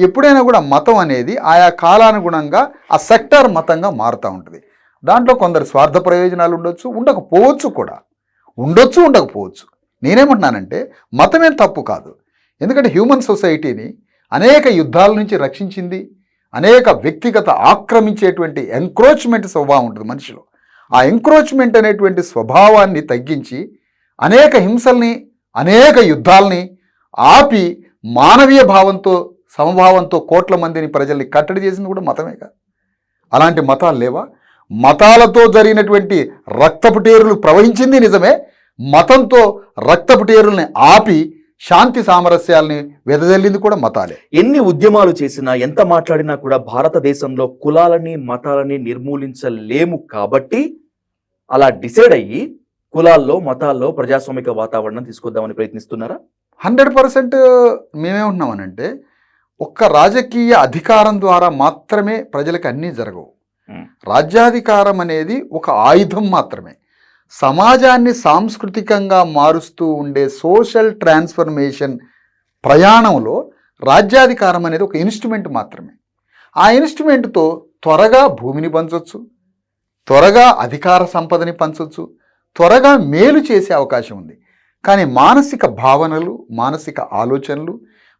ఎప్పుడైనా కూడా మతం అనేది ఆయా కాలానుగుణంగా ఆ సెక్టార్ మతంగా మారుతూ ఉంటుంది. దాంట్లో కొందరు స్వార్థ ప్రయోజనాలు ఉండొచ్చు, ఉండకపోవచ్చు కూడా, ఉండొచ్చు ఉండకపోవచ్చు. నేనేమంటున్నానంటే మతమేం తప్పు కాదు. ఎందుకంటే హ్యూమన్ సొసైటీని అనేక యుద్ధాల నుంచి రక్షించింది, అనేక వ్యక్తిగత ఆక్రమించేటువంటి ఎంక్రోచ్మెంట్ స్వభావం ఉంటుంది మనిషిలో. ఆ ఎంక్రోచ్మెంట్ అనేటువంటి స్వభావాన్ని తగ్గించి అనేక హింసల్ని, అనేక యుద్ధాలని ఆపి మానవీయ భావంతో, సమభావంతో కోట్ల మందిని, ప్రజల్ని కట్టడి చేసింది కూడా మతమేగా. అలాంటి మతాలు లేవా? మతాలతో జరిగినటువంటి రక్తపుటేరులు ప్రవహించింది నిజమే, మతంతో రక్తపుటేరుల్ని ఆపి శాంతి సామరస్యాల్ని వెదజల్లింది కూడా మతాలే. ఎన్ని ఉద్యమాలు చేసినా, ఎంత మాట్లాడినా కూడా భారతదేశంలో కులాలని, మతాలని నిర్మూలించలేము. కాబట్టి అలా డిసైడ్ అయ్యి కులాల్లో, మతాల్లో ప్రజాస్వామిక వాతావరణం తీసుకొద్దామని ప్రయత్నిస్తున్నారా? 100% మేమేమంటున్నామనంటే ఒక్క రాజకీయ అధికారం ద్వారా మాత్రమే ప్రజలకు అన్నీ జరగవు. రాజ్యాధికారం అనేది ఒక ఆయుధం మాత్రమే. సమాజాన్ని సాంస్కృతికంగా మారుస్తూ ఉండే సోషల్ ట్రాన్స్ఫర్మేషన్ ప్రయాణంలో రాజ్యాధికారం అనేది ఒక ఇన్స్ట్రుమెంట్ మాత్రమే. ఆ ఇన్స్ట్రుమెంట్తో త్వరగా భూమిని పంచవచ్చు, త్వరగా అధికార సంపదని పంచవచ్చు, త్వరగా మేలు చేసే అవకాశం ఉంది. కానీ మానసిక భావనలు, మానసిక ఆలోచనలు,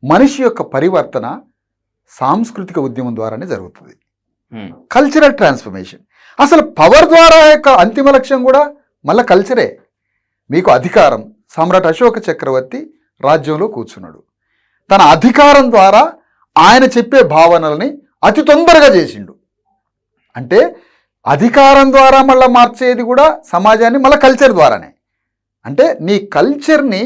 మనిషి యొక్క పరివర్తన సాంస్కృతిక ఉద్యమం ద్వారానే జరుగుతుంది. Cultural transformation. అసలు పవర్ ద్వారా యొక్క అంతిమ లక్ష్యం కూడా మళ్ళీ కల్చరే. మీకు అధికారం, సమ్రాట్ అశోక చక్రవర్తి రాజ్యంలో కూర్చున్నాడు, తన అధికారం ద్వారా ఆయన చెప్పే భావనల్ని అతి తొందరగా చేసిండు. అంటే అధికారం ద్వారా మళ్ళీ మార్చేది కూడా సమాజాన్ని మళ్ళీ కల్చర్ ద్వారానే. అంటే నీ కల్చర్ని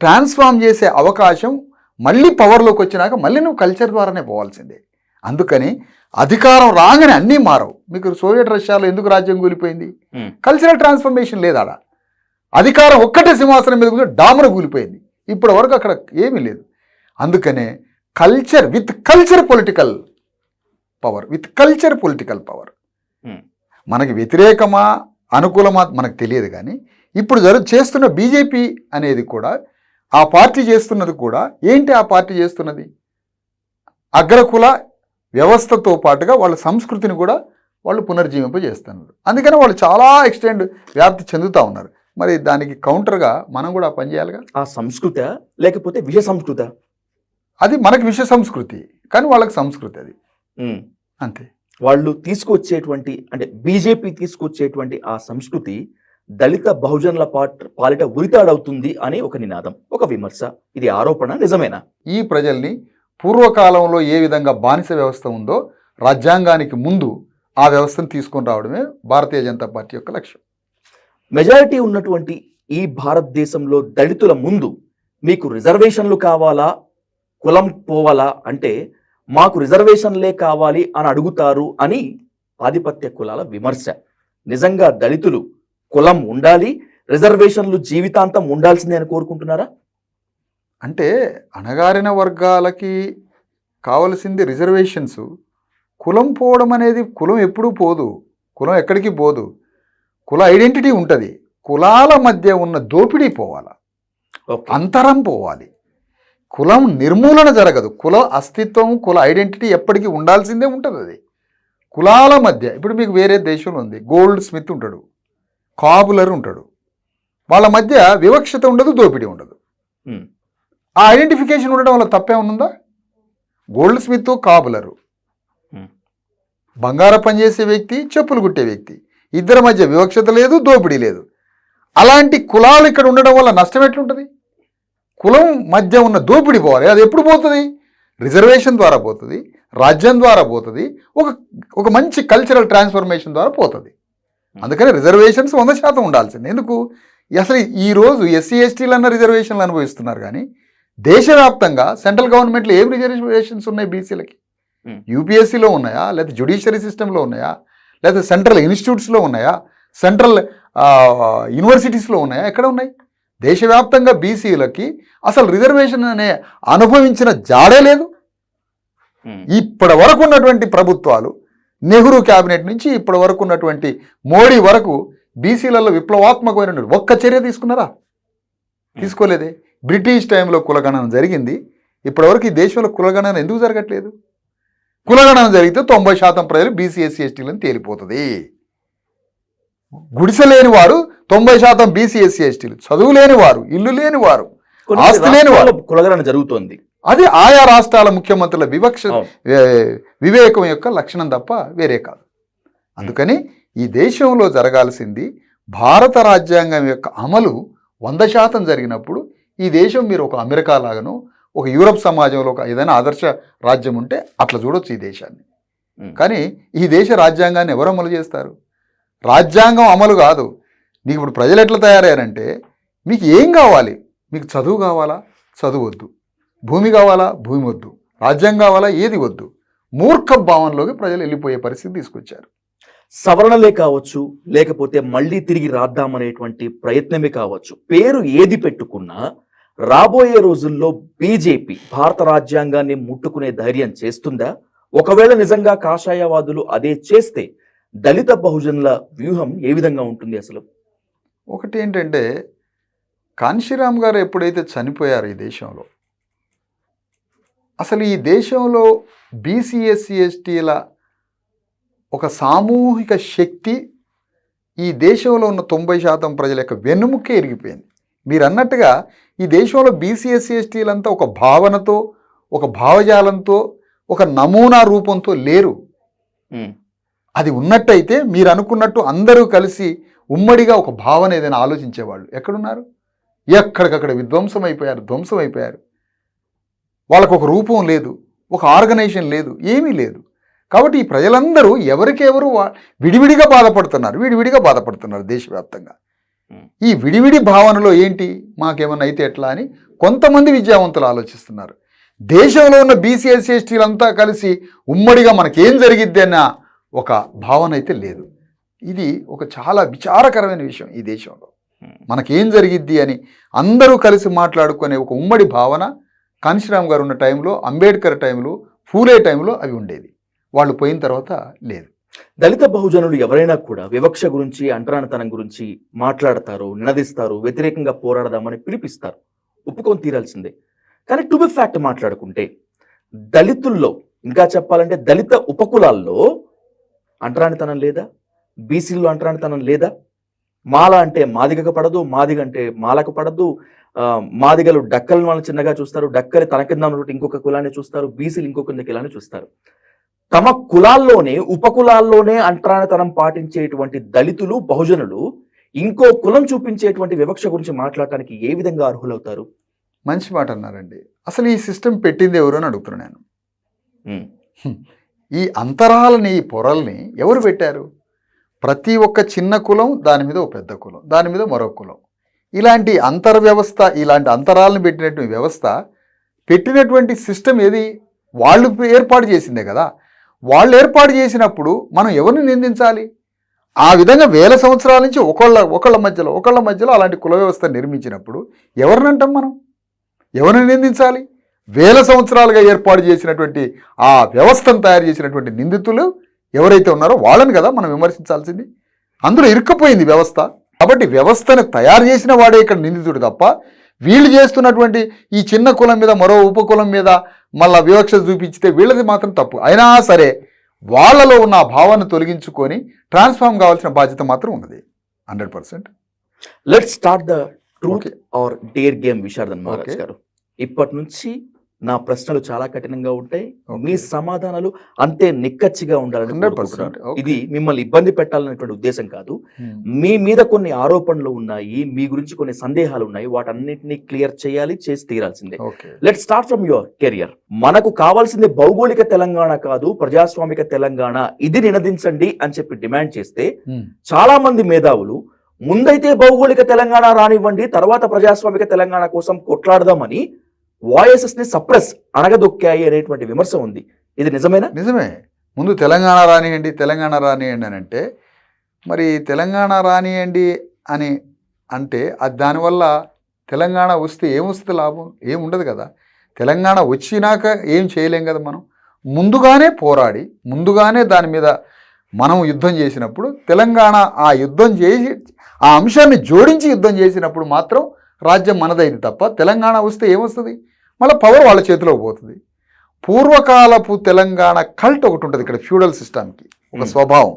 ట్రాన్స్ఫార్మ్ చేసే అవకాశం మళ్ళీ పవర్లోకి వచ్చినాక మళ్ళీ నువ్వు కల్చర్ ద్వారానే పోవాల్సిందే. అందుకని అధికారం రాగానే అన్నీ మారవు. మీకు సోవియట్ రష్యాలో ఎందుకు రాజ్యం కూలిపోయింది? కల్చరల్ ట్రాన్స్ఫర్మేషన్ లేదు. ఆడ అధికారం ఒక్కటే సింహాసనం మీద కూర్చొని డామర కూలిపోయింది. ఇప్పటి వరకు అక్కడ ఏమీ లేదు. అందుకనే culture with culture political power, with culture political power. మనకి వ్యతిరేకమా అనుకూలమా మనకు తెలియదు, కానీ ఇప్పుడు చేస్తున్న బీజేపీ అనేది కూడా, ఆ పార్టీ చేస్తున్నది కూడా ఏంటి? ఆ పార్టీ చేస్తున్నది అగ్రకుల వ్యవస్థతో పాటుగా వాళ్ళ సంస్కృతిని కూడా వాళ్ళు పునర్జీవింపజేస్తున్నారు. అందుకని వాళ్ళు చాలా ఎక్స్టెండ్ వ్యాప్తి చెందుతూ ఉన్నారు. మరి దానికి కౌంటర్గా మనం కూడా పనిచేయాలిగా. ఆ సంస్కృత లేకపోతే విష సంస్కృత? అది మనకి విష సంస్కృతి, కానీ వాళ్ళకి సంస్కృతి అది అంతే. వాళ్ళు తీసుకొచ్చేటువంటి, అంటే బీజేపీ తీసుకొచ్చేటువంటి ఆ సంస్కృతి దళిత బహుజనుల పాలిట ఉరితాడవుతుంది అని ఒక నినాదం, ఒక విమర్శ. ఇది ఆరోపణ నిజమేనా? ఈ ప్రజల్ని పూర్వకాలంలో ఏ విధంగా బానిస వ్యవస్థ ఉందో రాజ్యాంగానికి ముందు ఆ వ్యవస్థను తీసుకొని రావడమే భారతీయ జనతా పార్టీ యొక్క లక్ష్యం. మెజారిటీ ఉన్నటువంటి ఈ భారతదేశంలో దళితుల ముందు మీకు రిజర్వేషన్లు కావాలా, కులం పోవాలా అంటే మాకు రిజర్వేషన్లే కావాలి అని అడుగుతారు అని ఆధిపత్య కులాల విమర్శ. నిజంగా దళితులు కులం ఉండాలి, రిజర్వేషన్లు జీవితాంతం ఉండాల్సిందే అని కోరుకుంటున్నారా? అంటే అణగారిన వర్గాలకి కావలసింది రిజర్వేషన్స్. కులం పోవడం అనేది, కులం ఎప్పుడూ పోదు, కులం ఎక్కడికి పోదు. కుల ఐడెంటిటీ ఉంటుంది. కులాల మధ్య ఉన్న దోపిడీ పోవాలా, అంతరం పోవాలి. కులం నిర్మూలన జరగదు. కుల అస్తిత్వం, కుల ఐడెంటిటీ ఎప్పటికీ ఉండాల్సిందే ఉంటుంది. అది కులాల మధ్య. ఇప్పుడు మీకు వేరే దేశంలో ఉంది, గోల్డ్ స్మిత్ ఉంటాడు, కాపులర్ ఉంటాడు, వాళ్ళ మధ్య వివక్షత ఉండదు, దోపిడీ ఉండదు. ఆ ఐడెంటిఫికేషన్ ఉండడం వల్ల తప్పేమనుందా? గోల్డ్ స్మిత్, కాపులరు, బంగారం పనిచేసే వ్యక్తి, చెప్పులు కుట్టే వ్యక్తి, ఇద్దరి మధ్య వివక్షత లేదు, దోపిడీ లేదు. అలాంటి కులాలు ఇక్కడ ఉండడం వల్ల నష్టం ఎట్లుంటుంది? కులం మధ్య ఉన్న దోపిడీ పోవాలి. అది ఎప్పుడు పోతుంది? రిజర్వేషన్ ద్వారా పోతుంది, రాజ్యం ద్వారా పోతుంది, ఒక మంచి కల్చరల్ ట్రాన్స్ఫర్మేషన్ ద్వారా పోతుంది. అందుకని రిజర్వేషన్స్ 100% ఉండాల్సింది. ఎందుకు? అసలు ఈరోజు ఎస్సీ ఎస్టీలు అన్న రిజర్వేషన్లు అనుభవిస్తున్నారు, కానీ దేశవ్యాప్తంగా సెంట్రల్ గవర్నమెంట్లో ఏం రిజర్వేషన్స్ ఉన్నాయి బీసీలకి? యూపీఎస్సీలో ఉన్నాయా, లేకపోతే జ్యుడిషియరీ సిస్టంలో ఉన్నాయా, లేకపోతే సెంట్రల్ ఇన్స్టిట్యూట్స్లో ఉన్నాయా, సెంట్రల్ యూనివర్సిటీస్లో ఉన్నాయా? ఎక్కడ ఉన్నాయి? దేశవ్యాప్తంగా బీసీలకి అసలు రిజర్వేషన్ అనే అనుభవించిన జాడే లేదు. ఇప్పటి వరకు ఉన్నటువంటి ప్రభుత్వాలు, నెహ్రూ క్యాబినెట్ నుంచి ఇప్పటి వరకు ఉన్నటువంటి మోడీ వరకు బీసీలలో విప్లవాత్మకమైన ఒక్క చర్య తీసుకున్నారా? తీసుకోలేదే. బ్రిటిష్ టైంలో కులగణన జరిగింది, ఇప్పటివరకు ఈ దేశంలో కులగణన ఎందుకు జరగట్లేదు? కులగణన జరిగితే 90% ప్రజలు బీసీ ఎస్సీ ఎస్టీలను తేలిపోతుంది. గుడిసె లేని వారు 90% బీసీ ఎస్సీ ఎస్టీలు, చదువు లేని వారు, ఇల్లు లేని వారు, ఆస్తి లేని వారు. కులగణన జరుగుతోంది. అది ఆయా రాష్ట్రాల ముఖ్యమంత్రుల వివేకం యొక్క లక్షణం తప్ప వేరే కాదు. అందుకని ఈ దేశంలో జరగాల్సింది భారత రాజ్యాంగం యొక్క అమలు 100% జరిగినప్పుడు ఈ దేశం మీరు ఒక అమెరికా లాగానో, ఒక యూరప్ సమాజంలో ఒక ఏదైనా ఆదర్శ రాజ్యం ఉంటే అట్లా చూడొచ్చు ఈ దేశాన్ని. కానీ ఈ దేశ రాజ్యాంగాన్ని ఎవరు అమలు చేస్తారు? రాజ్యాంగం అమలు కాదు. నీకు ఇప్పుడు ప్రజలు ఎట్లా తయారయ్యారంటే, మీకు ఏం కావాలి? మీకు చదువు కావాలా? చదువు వద్దు. భూమి కావాలా? భూమి వద్దు. రాజ్యం కావాలా? ఏది వద్దు. మూర్ఖ భావనలోకి ప్రజలు వెళ్ళిపోయే పరిస్థితి తీసుకొచ్చారు. సవరణలే కావచ్చు, లేకపోతే మళ్ళీ తిరిగి రాద్దామనేటువంటి ప్రయత్నమే కావచ్చు, పేరు ఏది పెట్టుకున్నా రాబోయే రోజుల్లో బీజేపీ భారత రాజ్యాంగాన్ని ముట్టుకునే ధైర్యం చేస్తుందా? ఒకవేళ నిజంగా కాషాయవాదులు అదే చేస్తే దళిత బహుజనుల వ్యూహం ఏ విధంగా ఉంటుంది? అసలు ఒకటి ఏంటంటే, కాన్షీరామ్ గారు ఎప్పుడైతే చనిపోయారు ఈ దేశంలో, అసలు ఈ దేశంలో బీసీ ఎస్సీ ఎస్టీల ఒక సామూహిక శక్తి ఈ దేశంలో ఉన్న 90% ప్రజల యొక్క వెన్నుముక్కే ఎరిగిపోయింది. మీరు అన్నట్టుగా ఈ దేశంలో బీసీ ఎస్సీ ఎస్టీలంతా ఒక భావనతో, ఒక భావజాలంతో, ఒక నమూనా రూపంతో లేరు. అది ఉన్నట్టయితే మీరు అనుకున్నట్టు అందరూ కలిసి ఉమ్మడిగా ఒక భావన ఏదైనా ఆలోచించేవాళ్ళు. ఎక్కడున్నారు? ఎక్కడికక్కడ ధ్వంసం అయిపోయారు. వాళ్ళకు ఒక రూపం లేదు, ఒక ఆర్గనైజేషన్ లేదు, ఏమీ లేదు. కాబట్టి ఈ ప్రజలందరూ ఎవరికెవరు విడివిడిగా బాధపడుతున్నారు దేశవ్యాప్తంగా. ఈ విడివిడి భావనలో ఏంటి, మాకేమన్నా అయితే ఎట్లా అని కొంతమంది విద్యావంతులు ఆలోచిస్తున్నారు. దేశంలో ఉన్న బీసీ ఎస్సీ ఎస్టీలంతా కలిసి ఉమ్మడిగా మనకేం జరిగిద్ది అన్న ఒక భావన అయితే లేదు. ఇది ఒక చాలా విచారకరమైన విషయం. ఈ దేశంలో మనకేం జరిగిద్ది అని అందరూ కలిసి మాట్లాడుకునే ఒక ఉమ్మడి భావన కాంశీరామ్ గారు ఉన్న టైంలో, అంబేద్కర్ టైంలో, ఫూలే టైంలో అవి ఉండేది. వాళ్ళు పోయిన తర్వాత లేదు. దళిత బహుజనులు ఎవరైనా కూడా వివక్ష గురించి, అంటరానితనం గురించి మాట్లాడతారు, నినదిస్తారు, వ్యతిరేకంగా పోరాడదామని పిలిపిస్తారు, ఒప్పుకొని తీరాల్సిందే. కానీ టు బి ఫ్యాక్ట్ మాట్లాడుకుంటే దళితుల్లో, ఇంకా చెప్పాలంటే దళిత ఉపకులాల్లో అంటరానితనం లేదా? బీసీల్లో అంటరానితనం లేదా? మాల అంటే మాదిగకు పడదు, మాదిగ అంటే మాలకు పడదు. మాదిగలు డక్కలను వాళ్ళు చిన్నగా చూస్తారు, డక్కలు తన కింద ఉన్నటువంటి ఇంకొక కులాన్ని చూస్తారు, బీసీలు ఇంకొక కులాన్ని చూస్తారు. తమ కులాల్లోనే, ఉపకులాల్లోనే అంటరానితనం పాటించేటువంటి దళితులు, బహుజనులు ఇంకో కులం చూపించేటువంటి వివక్ష గురించి మాట్లాడటానికి ఏ విధంగా అర్హులవుతారు? మంచి మాట అన్నారండి. అసలు ఈ సిస్టమ్ పెట్టింది ఎవరు అని అడుగుతున్నాను నేను. ఈ అంతరాలని, ఈ పొరల్ని ఎవరు పెట్టారు? ప్రతి ఒక్క చిన్న కులం, దాని మీద ఒక పెద్ద కులం, దాని మీద మరొక కులం, ఇలాంటి అంతర్వ్యవస్థ, ఇలాంటి అంతరాలను పెట్టినటువంటి వ్యవస్థ, పెట్టినటువంటి సిస్టమ్ ఏది? వాళ్ళు ఏర్పాటు చేసిందే కదా. వాళ్ళు ఏర్పాటు చేసినప్పుడు మనం ఎవరిని నిందించాలి? ఆ విధంగా వేల సంవత్సరాల నుంచి ఒకళ్ళ మధ్యలో అలాంటి కుల వ్యవస్థ నిర్మించినప్పుడు ఎవరినంటాం మనం? ఎవరిని నిందించాలి? వేల సంవత్సరాలుగా ఏర్పాటు చేసినటువంటి ఆ వ్యవస్థను తయారు చేసినటువంటి నిందితులు ఎవరైతే ఉన్నారో వాళ్ళని కదా మనం విమర్శించాల్సింది. అందులో ఇరుక్కుపోయింది వ్యవస్థ. కాబట్టి వ్యవస్థను తయారు చేసిన వాడే ఇక్కడ నిందితుడు తప్ప, వీళ్ళు చేస్తున్నటువంటి ఈ చిన్న కులం మీద మరో ఉపకులం మీద మళ్ళీ వివక్ష చూపించితే వీళ్ళది మాత్రం తప్పు. అయినా సరే వాళ్ళలో ఉన్న ఆ భావాన్ని తొలగించుకొని ట్రాన్స్ఫార్మ్ కావాల్సిన బాధ్యత మాత్రం ఉన్నది 100%. Let's start the truth or dare game. Visharadan Maharaj గారు, ఇప్పటి నుంచి నా ప్రశ్నలు చాలా కఠినంగా ఉంటాయి, మీ సమాధానాలు అంతే నిక్కచ్చిగా ఉండాలని. 100%. ఇది మిమ్మల్ని ఇబ్బంది పెట్టాలనేటువంటి ఉద్దేశం కాదు. మీ మీద కొన్ని ఆరోపణలు ఉన్నాయి, మీ గురించి కొన్ని సందేహాలు ఉన్నాయి, వాటన్నిటిని క్లియర్ చేయాలి, చేసి తీరాల్సిందే. Let's start from your career. మనకు కావాల్సింది భౌగోళిక తెలంగాణ కాదు, ప్రజాస్వామిక తెలంగాణ. ఇది నినదించండి అని చెప్పి డిమాండ్ చేస్తే చాలా మంది మేధావులు ముందైతే భౌగోళిక తెలంగాణ రానివ్వండి, తర్వాత ప్రజాస్వామిక తెలంగాణ కోసం కొట్లాడదామని వాయిసెస్ ని సప్రెస్, అణగదొక్కాయి అనేటువంటి విమర్శ ఉంది. ఇది నిజమేనా? నిజమే. ముందు తెలంగాణ రానియండి అని అంటే, మరి తెలంగాణ రానియండి అని అంటే అది దానివల్ల తెలంగాణ వస్తే ఏమొస్తుంది లాభం? ఏముండదు కదా. తెలంగాణ వచ్చినాక ఏం చేయలేం కదా. మనం ముందుగానే పోరాడి, ముందుగానే దాని మీద మనం యుద్ధం చేసినప్పుడు, తెలంగాణ ఆ యుద్ధం చేసి ఆ అంశాన్ని జోడించి యుద్ధం చేసినప్పుడు మాత్రం రాజ్యం మనదైంది తప్ప, తెలంగాణ వస్తే ఏమొస్తుంది? మళ్ళీ పవర్ వాళ్ళ చేతిలో పోతుంది. పూర్వకాలపు తెలంగాణ కల్ట్ ఒకటి ఉంటుంది ఇక్కడ, ఫ్యూడల్ సిస్టమ్కి ఒక స్వభావం.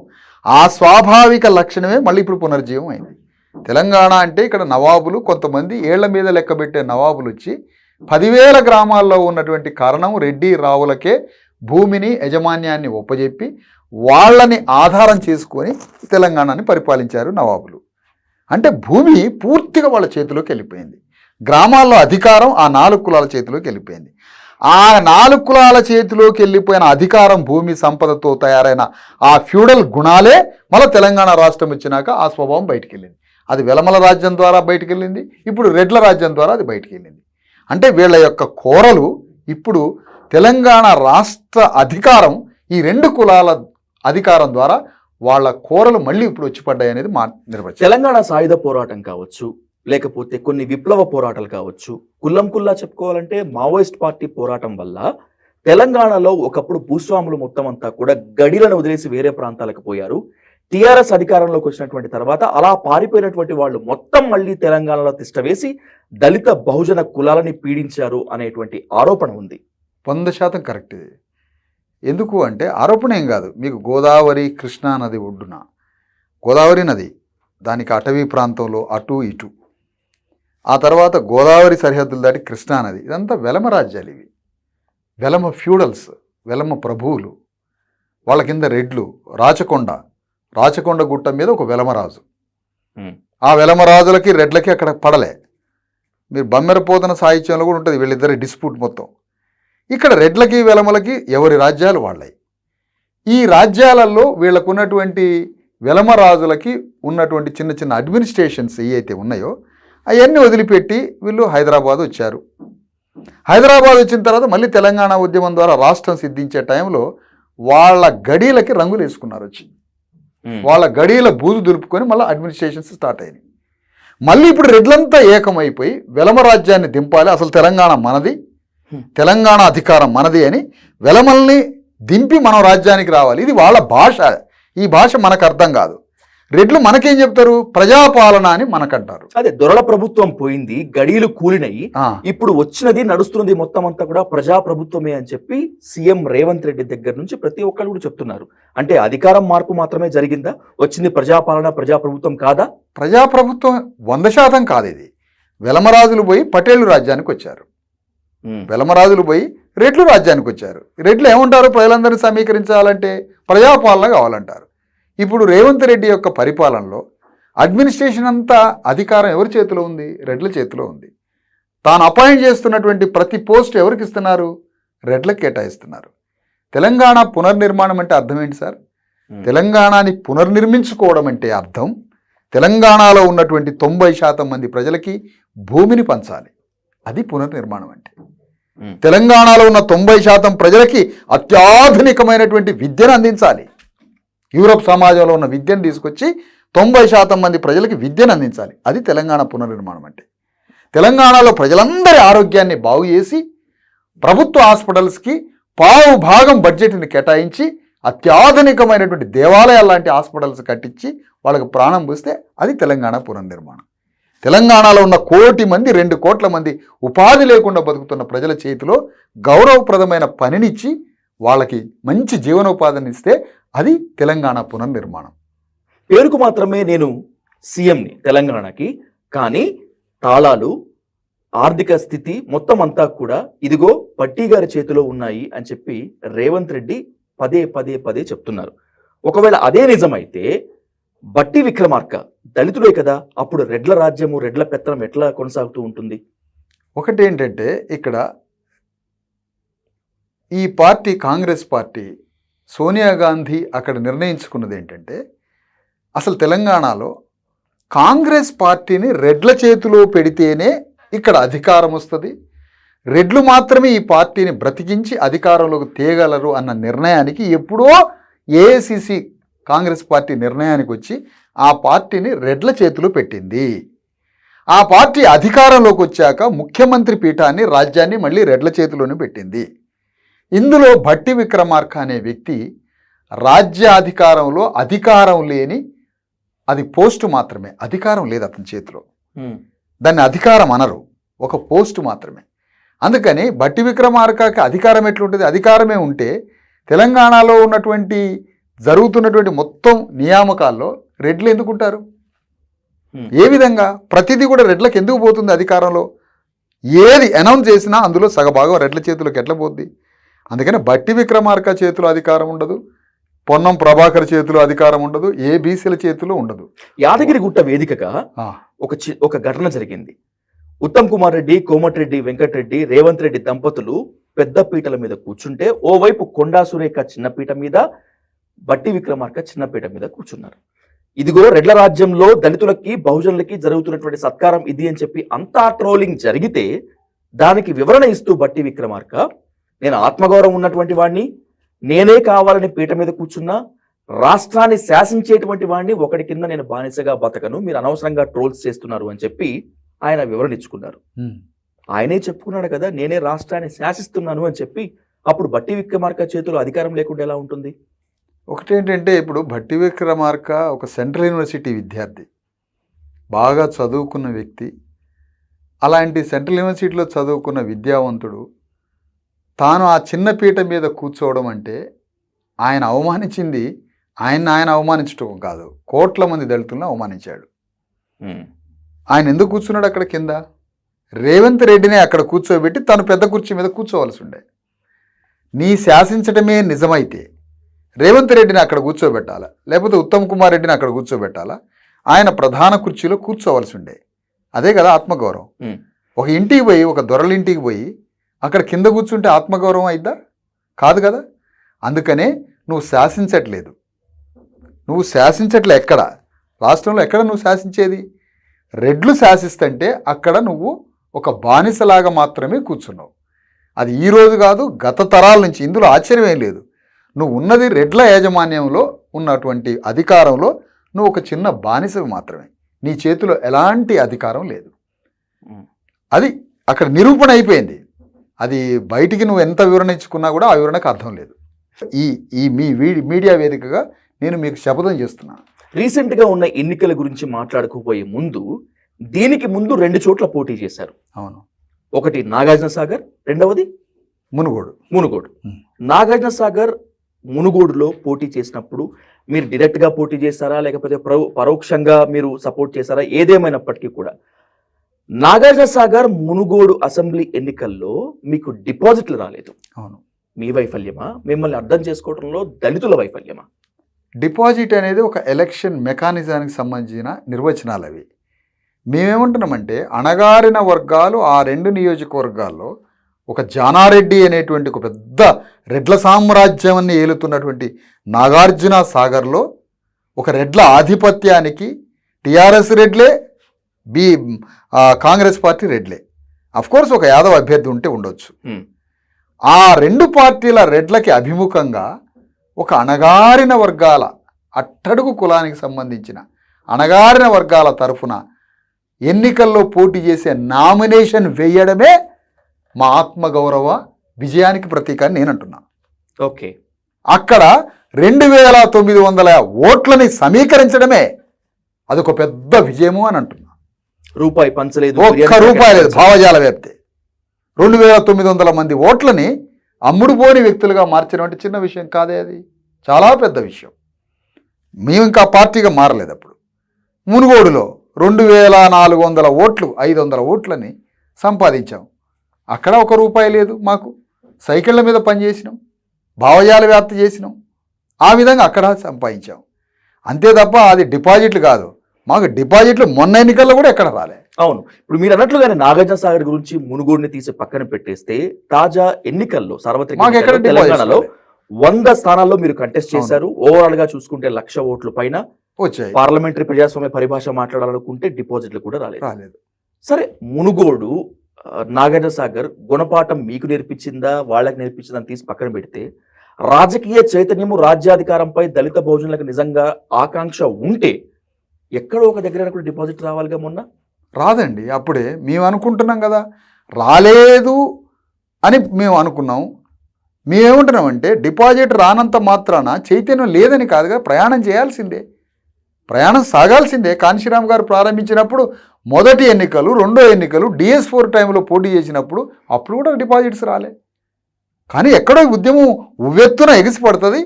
ఆ స్వాభావిక లక్షణమే మళ్ళీ ఇప్పుడు పునర్జీవం అయింది. తెలంగాణ అంటే ఇక్కడ నవాబులు, కొంతమంది ఏళ్ల మీద లెక్కబెట్టే నవాబులు వచ్చి 10,000 గ్రామాల్లో ఉన్నటువంటి కారణం రెడ్డి రావులకే భూమిని, యజమాన్యాన్ని ఒప్పజెప్పి వాళ్ళని ఆధారం చేసుకొని తెలంగాణని పరిపాలించారు నవాబులు. అంటే భూమి పూర్తిగా వాళ్ళ చేతిలోకి వెళ్ళిపోయింది. గ్రామాల్లో అధికారం ఆ 4 కులాల చేతిలోకి వెళ్ళిపోయింది. ఆ 4 కులాల చేతిలోకి వెళ్ళిపోయిన అధికారం, భూమి సంపదతో తయారైన ఆ ఫ్యూడల్ గుణాలే మళ్ళీ తెలంగాణ రాష్ట్రం వచ్చినాక ఆ స్వభావం బయటికి వెళ్ళింది. అది వెలమల రాజ్యం ద్వారా బయటికి వెళ్ళింది, ఇప్పుడు రెడ్ల రాజ్యం ద్వారా అది బయటికి వెళ్ళింది. అంటే వీళ్ళ యొక్క కోరలు ఇప్పుడు తెలంగాణ రాష్ట్ర అధికారం ఈ 2 కులాల అధికారం ద్వారా వాళ్ళ కోరలు మళ్ళీ ఇప్పుడు వచ్చి పడ్డాయి అనేది మా నిర్వచనం. తెలంగాణ సాయుధ పోరాటం కావచ్చు, లేకపోతే కొన్ని విప్లవ పోరాటాలు కావచ్చు, కుల్లా చెప్పుకోవాలంటే మావోయిస్ట్ పార్టీ పోరాటం వల్ల తెలంగాణలో ఒకప్పుడు భూస్వాములు మొత్తం అంతా కూడా గడిలను వదిలేసి వేరే ప్రాంతాలకు పోయారు. టీఆర్ఎస్ అధికారంలోకి వచ్చినటువంటి తర్వాత అలా పారిపోయినటువంటి వాళ్ళు మొత్తం మళ్ళీ తెలంగాణలో తిష్టవేసి దళిత బహుజన కులాలని పీడించారు అనేటువంటి ఆరోపణ ఉంది. 100% కరెక్ట్. ఇది ఎందుకు అంటే ఆరోపణ ఏం కాదు. మీకు గోదావరి, కృష్ణా నది ఒడ్డున గోదావరి నది, దానికి అటవీ ప్రాంతంలో అటు ఇటు, ఆ తర్వాత గోదావరి సరిహద్దులు దాటి కృష్ణా నది, ఇదంతా వెలమ రాజ్యాలు. ఇవి వెలమ ఫ్యూడల్స్, వెలమ ప్రభువులు, వాళ్ళ కింద రెడ్లు. రాచకొండ గుట్ట మీద ఒక వెలమరాజు. ఆ వెలమరాజులకి రెడ్లకి అక్కడ పడలే. మీరు బమ్మెరపోతన సాహిత్యంలో కూడా ఉంటుంది వీళ్ళిద్దరి డిస్ప్యూట్ మొత్తం. ఇక్కడ రెడ్లకి వెలమలకి ఎవరి రాజ్యాలు వాళ్ళయి. ఈ రాజ్యాలలో వీళ్ళకున్నటువంటి వెలమ రాజులకి ఉన్నటువంటి చిన్న చిన్న అడ్మినిస్ట్రేషన్స్ ఏవైతే ఉన్నాయో అవన్నీ వదిలిపెట్టి వీళ్ళు హైదరాబాద్ వచ్చారు. హైదరాబాద్ వచ్చిన తర్వాత మళ్ళీ తెలంగాణ ఉద్యమం ద్వారా రాష్ట్రం సిద్ధించే టైంలో వాళ్ళ గడీలకి రంగులు వేసుకున్నారు వచ్చి. వాళ్ళ గడీల బూజు దులుపుకొని మళ్ళీ అడ్మినిస్ట్రేషన్స్ స్టార్ట్ అయినాయి. మళ్ళీ ఇప్పుడు రెడ్లంతా ఏకమైపోయి వెలమ రాజ్యాన్ని దింపాలి, అసలు తెలంగాణ మనది, తెలంగాణ అధికారం మనది అని వెలమల్ని దింపి మనం రాజ్యానికి రావాలి. ఇది వాళ్ళ భాష. ఈ భాష మనకు అర్థం కాదు. రెడ్లు మనకేం చెప్తారు? ప్రజాపాలన అని మనకంటారు. అదే దొరల ప్రభుత్వం పోయింది, గడీలు కూలినాయి, ఇప్పుడు వచ్చినది నడుస్తున్నది మొత్తం అంతా కూడా ప్రజా ప్రభుత్వమే అని చెప్పి సీఎం రేవంత్ రెడ్డి దగ్గర నుంచి ప్రతి ఒక్కరు కూడా చెప్తున్నారు. అంటే అధికారం మార్పు మాత్రమే జరిగిందా? వచ్చింది ప్రజాపాలన, ప్రజాప్రభుత్వం కాదా? ప్రజాప్రభుత్వం 100% కాదు. ఇది వెలమరాజులు పోయి పటేళ్లు రాజ్యానికి వచ్చారు. వెలమరాజులు పోయి రెడ్లు రాజ్యానికి వచ్చారు. రెడ్లు ఏమంటారు? ప్రజలందరినీ సమీకరించాలంటే ప్రజాపాలన కావాలంటారు. ఇప్పుడు రేవంత్ రెడ్డి యొక్క పరిపాలనలో అడ్మినిస్ట్రేషన్ అంతా అధికారం ఎవరి చేతిలో ఉంది? రెడ్ల చేతిలో ఉంది. తాను అపాయింట్ చేస్తున్నటువంటి ప్రతి పోస్ట్ ఎవరికి ఇస్తున్నారు? రెడ్లకు కేటాయిస్తున్నారు. తెలంగాణ పునర్నిర్మాణం అంటే అర్థం ఏంటి సార్? తెలంగాణని పునర్నిర్మించుకోవడం అంటే అర్థం తెలంగాణలో ఉన్నటువంటి 90% మంది ప్రజలకి భూమిని పంచాలి. అది పునర్నిర్మాణం అంటే. తెలంగాణలో ఉన్న 90% ప్రజలకి అత్యాధునికమైనటువంటి విద్యను అందించాలి. యూరోప్ సమాజంలో ఉన్న విద్యను తీసుకొచ్చి 90% మంది ప్రజలకి విద్యను అందించాలి. అది తెలంగాణ పునర్నిర్మాణం అంటే. తెలంగాణలో ప్రజలందరి ఆరోగ్యాన్ని బాగు చేసి ప్రభుత్వ హాస్పిటల్స్కి భాగం బడ్జెట్ని కేటాయించి అత్యాధునికమైనటువంటి దేవాలయాలు లాంటి హాస్పిటల్స్ కట్టించి వాళ్ళకి ప్రాణం పోస్తే అది తెలంగాణ పునర్నిర్మాణం. తెలంగాణలో ఉన్న 1 కోటి మంది 2 కోట్ల మంది ఉపాధి లేకుండా బతుకుతున్న ప్రజల చేతిలో గౌరవప్రదమైన పనినిచ్చి వాళ్ళకి మంచి జీవనోపాధిని ఇస్తే అది తెలంగాణ పునర్నిర్మాణం. పేరుకు మాత్రమే నేను సీఎంని తెలంగాణకి, కానీ తాళాలు, ఆర్థిక స్థితి మొత్తం అంతా కూడా ఇదిగో పట్టీ గారి చేతిలో ఉన్నాయి అని చెప్పి రేవంత్ రెడ్డి పదే చెప్తున్నారు. ఒకవేళ అదే నిజమైతే బట్టి విక్రమార్క దళితుడే కదా, అప్పుడు రెడ్ల రాజ్యము, రెడ్ల పెత్తనం ఎట్లా కొనసాగుతూ ఉంటుంది? ఒకటి ఏంటంటే ఇక్కడ ఈ పార్టీ కాంగ్రెస్ పార్టీ సోనియా గాంధీ అక్కడ నిర్ణయించుకున్నది ఏంటంటే అసలు తెలంగాణలో కాంగ్రెస్ పార్టీని రెడ్ల చేతిలో పెడితేనే ఇక్కడ అధికారం వస్తుంది, రెడ్లు మాత్రమే ఈ పార్టీని బ్రతికించి అధికారంలోకి తేగలరు అన్న నిర్ణయానికి ఎప్పుడో ఏఐసిసి కాంగ్రెస్ పార్టీ నిర్ణయానికి వచ్చి ఆ పార్టీని రెడ్ల చేతిలో పెట్టింది. ఆ పార్టీ అధికారంలోకి వచ్చాక ముఖ్యమంత్రి పీఠాన్ని, రాజ్యాన్ని మళ్ళీ రెడ్ల చేతిలోనే పెట్టింది. ఇందులో భట్టి విక్రమార్క అనే వ్యక్తి రాజ్యాధికారంలో అధికారం లేని, అది పోస్టు మాత్రమే, అధికారం లేదు అతని చేతిలో. దాన్ని అధికారం అనరు, ఒక పోస్టు మాత్రమే. అందుకని భట్టి విక్రమార్కకి అధికారం ఎట్లుంటుంది? అధికారమే ఉంటే తెలంగాణలో ఉన్నటువంటి జరుగుతున్నటువంటి మొత్తం నియామకాల్లో రెడ్లు ఎందుకుంటారు? ఏ విధంగా? ప్రతిదీ కూడా రెడ్లకు ఎందుకు పోతుంది అధికారంలో? ఏది అనౌన్స్ చేసినా అందులో సగభాగం రెడ్ల చేతిలోకి ఎట్లా పోద్ది? అందుకని భట్టి విక్రమార్క చేతిలో అధికారం ఉండదు, పొన్నం ప్రభాకర్ చేతిలో అధికారం ఉండదు, ఏ బీసీల చేతిలో ఉండదు. యాదగిరిగుట్ట వేదికగా ఒక ఘటన జరిగింది. ఉత్తమ్ కుమార్ రెడ్డి, కోమటిరెడ్డి వెంకటరెడ్డి, రేవంత్ రెడ్డి దంపతులు పెద్ద పీటల మీద కూర్చుంటే ఓవైపు కొండా సురేఖ చిన్నపీట మీద, బట్టి విక్రమార్క చిన్నపీట మీద కూర్చున్నారు. ఇదిగో రెడ్ల రాజ్యంలో దళితులకి, బహుజనులకి జరుగుతున్నటువంటి సత్కారం ఇది అని చెప్పి అంతా ట్రోలింగ్ జరిగితే దానికి వివరణ ఇస్తూ బట్టి విక్రమార్క, నేను ఆత్మగౌరవం ఉన్నటువంటి వాడిని, నేనే కావాలని పీట మీద కూర్చున్నా, రాష్ట్రాన్ని శాసించేటువంటి వాడిని, ఒకటి కింద నేను బానిసగా బతకను, మీరు అనవసరంగా ట్రోల్స్ చేస్తున్నారు అని చెప్పి ఆయన వివరణ ఇచ్చుకున్నారు. ఆయనే చెప్పుకున్నాడు కదా, నేనే రాష్ట్రాన్ని శాసిస్తున్నాను అని చెప్పి. అప్పుడు బట్టి విక్రమార్క చేతిలో అధికారం లేకుండా ఎలా ఉంటుంది? ఒకటేంటంటే ఇప్పుడు భట్టి విక్రమార్క ఒక సెంట్రల్ యూనివర్సిటీ విద్యార్థి, బాగా చదువుకున్న వ్యక్తి. అలాంటి సెంట్రల్ యూనివర్సిటీలో చదువుకున్న విద్యావంతుడు తాను ఆ చిన్న పీట మీద కూర్చోవడం అంటే ఆయన అవమానించింది ఆయన అవమానించడం కాదు, కోట్ల మంది దళితులను అవమానించాడు. ఆయన ఎందుకు కూర్చున్నాడు అక్కడ కింద? రేవంత్ రెడ్డిని అక్కడ కూర్చోబెట్టి తను పెద్ద కుర్చీ మీద కూర్చోవలసి ఉండే. నీ శాసించడమే నిజమైతే రేవంత్ రెడ్డిని అక్కడ కూర్చోబెట్టాలా, లేకపోతే ఉత్తమ్ కుమార్ రెడ్డిని అక్కడ కూర్చోబెట్టాలా? ఆయన ప్రధాన కుర్చీలో కూర్చోవలసి ఉండే. అదే కదా ఆత్మగౌరవం. ఒక ఇంటికి పోయి, ఒక దొరలింటికి పోయి అక్కడ కింద కూర్చుంటే ఆత్మగౌరవం అయిద్దా? కాదు కదా. అందుకనే నువ్వు శాసించట్లేదు. ఎక్కడ రాష్ట్రంలో ఎక్కడ నువ్వు శాసించేది? రెడ్లు శాసిస్తుంటే అక్కడ నువ్వు ఒక బానిసలాగా మాత్రమే కూర్చున్నావు. అది ఈ రోజు కాదు, గత తరాల నుంచి. ఇందులో ఆశ్చర్యం లేదు. నువ్వు ఉన్నది రెడ్ల యాజమాన్యంలో ఉన్నటువంటి అధికారంలో నువ్వు ఒక చిన్న బానిసవి మాత్రమే. నీ చేతిలో ఎలాంటి అధికారం లేదు. అది అక్కడ నిరూపణ అయిపోయింది. అది బయటికి నువ్వు ఎంత వివరణ ఇచ్చుకున్నా కూడా ఆ వివరణకు అర్థం లేదు. ఈ మీ మీడియా వేదికగా నేను మీకు శపథం చేస్తున్నాను. రీసెంట్గా ఉన్న ఎన్నికల గురించి మాట్లాడుకోబోయే ముందు, దీనికి ముందు 2 చోట్ల పోటీ చేశారు. అవును. ఒకటి నాగార్జున సాగర్, రెండవది మునుగోడు. నాగార్జున సాగర్, మునుగోడులో పోటీ చేసినప్పుడు మీరు డైరెక్ట్గా పోటీ చేశారా, లేకపోతే పరోక్షంగా మీరు సపోర్ట్ చేశారా? ఏదేమైనప్పటికీ కూడా నాగార్జున సాగర్, మునుగోడు అసెంబ్లీ ఎన్నికల్లో మీకు డిపాజిట్లు రాలేదు. అవును. మీ వైఫల్యమా? మిమ్మల్ని అర్థం చేసుకోవడంలో దళితుల వైఫల్యమా? డిపాజిట్ అనేది ఒక ఎలక్షన్ మెకానిజానికి సంబంధించిన నిర్వచనాలు అవి. మేమేమంటున్నామంటే అణగారిన వర్గాలు ఆ 2 నియోజకవర్గాల్లో ఒక జానారెడ్డి అనేటువంటి ఒక పెద్ద రెడ్ల సామ్రాజ్యాన్ని ఏలుతున్నటువంటి నాగార్జున సాగర్లో ఒక రెడ్ల ఆధిపత్యానికి టీఆర్ఎస్ రెడ్లే, కాంగ్రెస్ పార్టీ రెడ్లే. అఫ్కోర్స్ ఒక యాదవ్ అభ్యర్థి ఉంటే ఉండొచ్చు. ఆ 2 పార్టీల రెడ్లకి అభిముఖంగా ఒక అణగారిన వర్గాల, అట్టడుగు కులానికి సంబంధించిన అణగారిన వర్గాల తరఫున ఎన్నికల్లో పోటీ చేసే నామినేషన్ వేయడమే మా ఆత్మగౌరవ విజయానికి ప్రతీక అని నేను అంటున్నాను. ఓకే. అక్కడ 2900 ఓట్లని సమీకరించడమే అదొక పెద్ద విజయము అని అంటున్నా. రూపాయి పంచలేదు, ఒక్క రూపాయి లేదు. భావజాల వ్యాప్తి. 2900 మంది ఓట్లని అమ్ముడుపోని వ్యక్తులుగా మార్చడం అంటే చిన్న విషయం కాదే. అది చాలా పెద్ద విషయం. మేము ఇంకా పార్టీగా మారలేదు అప్పుడు. మునుగోడులో 2400 ఓట్లు, 500 ఓట్లని సంపాదించాం. అక్కడ 1 రూపాయి లేదు మాకు. సైకిళ్ళ మీద పనిచేసినాం, భావజాల వ్యాప్తి చేసినాం. ఆ విధంగా అక్కడ సంపాదించాం. అంతే తప్ప అది డిపాజిట్లు కాదు. మాకు డిపాజిట్లు మొన్న ఎన్నికల్లో కూడా ఎక్కడ రాలే. అవును. ఇప్పుడు మీరు అన్నట్లుగానే నాగార్జున సాగర్ గురించి మునుగోడుని తీసి పక్కన పెట్టేస్తే, తాజా ఎన్నికల్లో సార్వత్రిక తెలంగాణలో 100 స్థానాల్లో మీరు కంటెస్ట్ చేశారు. ఓవరాల్ గా చూసుకుంటే 1,00,000 ఓట్లు పైన వచ్చాయి. పార్లమెంటరీ ప్రజాస్వామ్య పరిభాష మాట్లాడాలనుకుంటే డిపాజిట్లు కూడా రాలేదు. సరే, మునుగోడు, నాగార్జున సాగర్ గుణపాఠం మీకు నేర్పించిందా, వాళ్ళకి నేర్పించిందా అని తీసి పక్కన పెడితే, రాజకీయ చైతన్యము, రాజ్యాధికారంపై దళిత బహుజనులకు నిజంగా ఆకాంక్ష ఉంటే ఎక్కడో ఒక దగ్గర కూడా డిపాజిట్ రావాలిగా. మొన్న రాదండి. అప్పుడే మేము అనుకుంటున్నాం కదా, రాలేదు అని మేము అనుకున్నాం. మేమేమంటున్నామంటే డిపాజిట్ రానంత మాత్రాన చైతన్యం లేదని కాదుగా, ప్రయాణం చేయాల్సిందే, ప్రయాణం సాగాల్సిందే. కాంశీరామ్ గారు ప్రారంభించినప్పుడు మొదటి ఎన్నికలు, రెండో ఎన్నికలు DS4 టైంలో పోటీ చేసినప్పుడు అప్పుడు కూడా డిపాజిట్స్ రాలే. కానీ ఎక్కడో ఉద్యమం ఉవ్వెత్తున ఎగిసిపడుతుంది,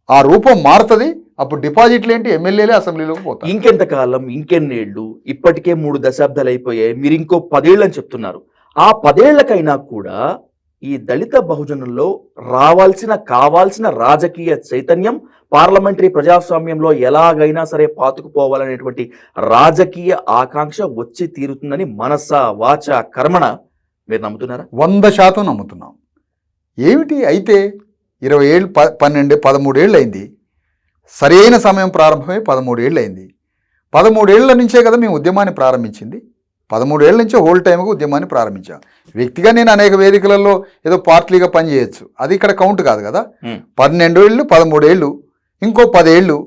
ఆ రూపం మారుతుంది. అప్పుడు డిపాజిట్లు ఏంటి, ఎమ్మెల్యేలే అసెంబ్లీలోకి పోతారు. ఇంకెంతకాలం, ఇంకెన్నేళ్లు? ఇప్పటికే 3 దశాబ్దాలు అయిపోయాయి. మీరు ఇంకో 10 ఏళ్ళు అని చెప్తున్నారు. ఆ 10 ఏళ్లకైనా కూడా ఈ దళిత బహుజనుల్లో కావాల్సిన రాజకీయ చైతన్యం, పార్లమెంటరీ ప్రజాస్వామ్యంలో ఎలాగైనా సరే పాతుకుపోవాలనేటువంటి రాజకీయ ఆకాంక్ష వచ్చి తీరుతుందని మనస, వాచ, కర్మణ మీరు నమ్ముతున్నారా? 100% నమ్ముతున్నాం. ఏమిటి అయితే 20 ఏళ్ళు, 12, 13 ఏళ్ళు అయింది. సరైన సమయం ప్రారంభమై 13 ఏళ్ళు అయింది. 13 ఏళ్ల నుంచే కదా మేము ఉద్యమాన్ని ప్రారంభించింది. 13 ఏళ్ళ నుంచే హోల్ టైమ్గా ఉద్యమాన్ని ప్రారంభించాం. వ్యక్తిగా నేను అనేక వేదికలలో ఏదో పార్టీగా పనిచేయచ్చు, అది ఇక్కడ కౌంట్ కాదు కదా. 12 ఏళ్ళు, 13 ఏళ్ళు, ఇంకో 10 ఏళ్ళు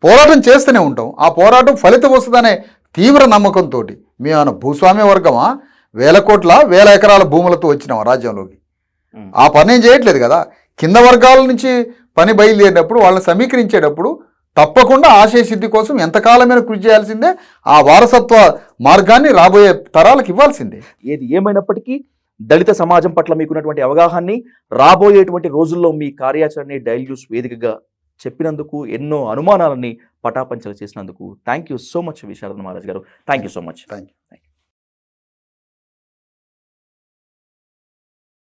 పోరాటం చేస్తూనే ఉంటాం. ఆ పోరాటం ఫలితం వస్తుందనే తీవ్ర నమ్మకంతో మేము భూస్వామ్య వర్గమా, 1000 కోట్ల 1000 ఎకరాల భూములతో వచ్చినాం రాజ్యంలోకి. ఆ పని ఏం చేయట్లేదు కదా. కింద వర్గాల నుంచి పని బయలుదేరినప్పుడు వాళ్ళని సమీకరించేటప్పుడు తప్పకుండా ఆశయ సిద్ధి కోసం ఎంతకాలమైనా కృషి చేయాల్సిందే. ఆ వారసత్వ మార్గాన్ని రాబోయే తరాలకు ఇవ్వాల్సిందే. ఏది ఏమైనప్పటికీ దళిత సమాజం పట్ల మీకున్నటువంటి అవగాహనని రాబోయేటువంటి రోజుల్లో మీ కార్యాచరణని డైలీ న్యూస్ వేదికగా చెప్పినందుకు, ఎన్నో అనుమానాలని పటాపంచలు చేసినందుకు thank you so much Visharada Maharaj గారు. Thank you so much. Thank you.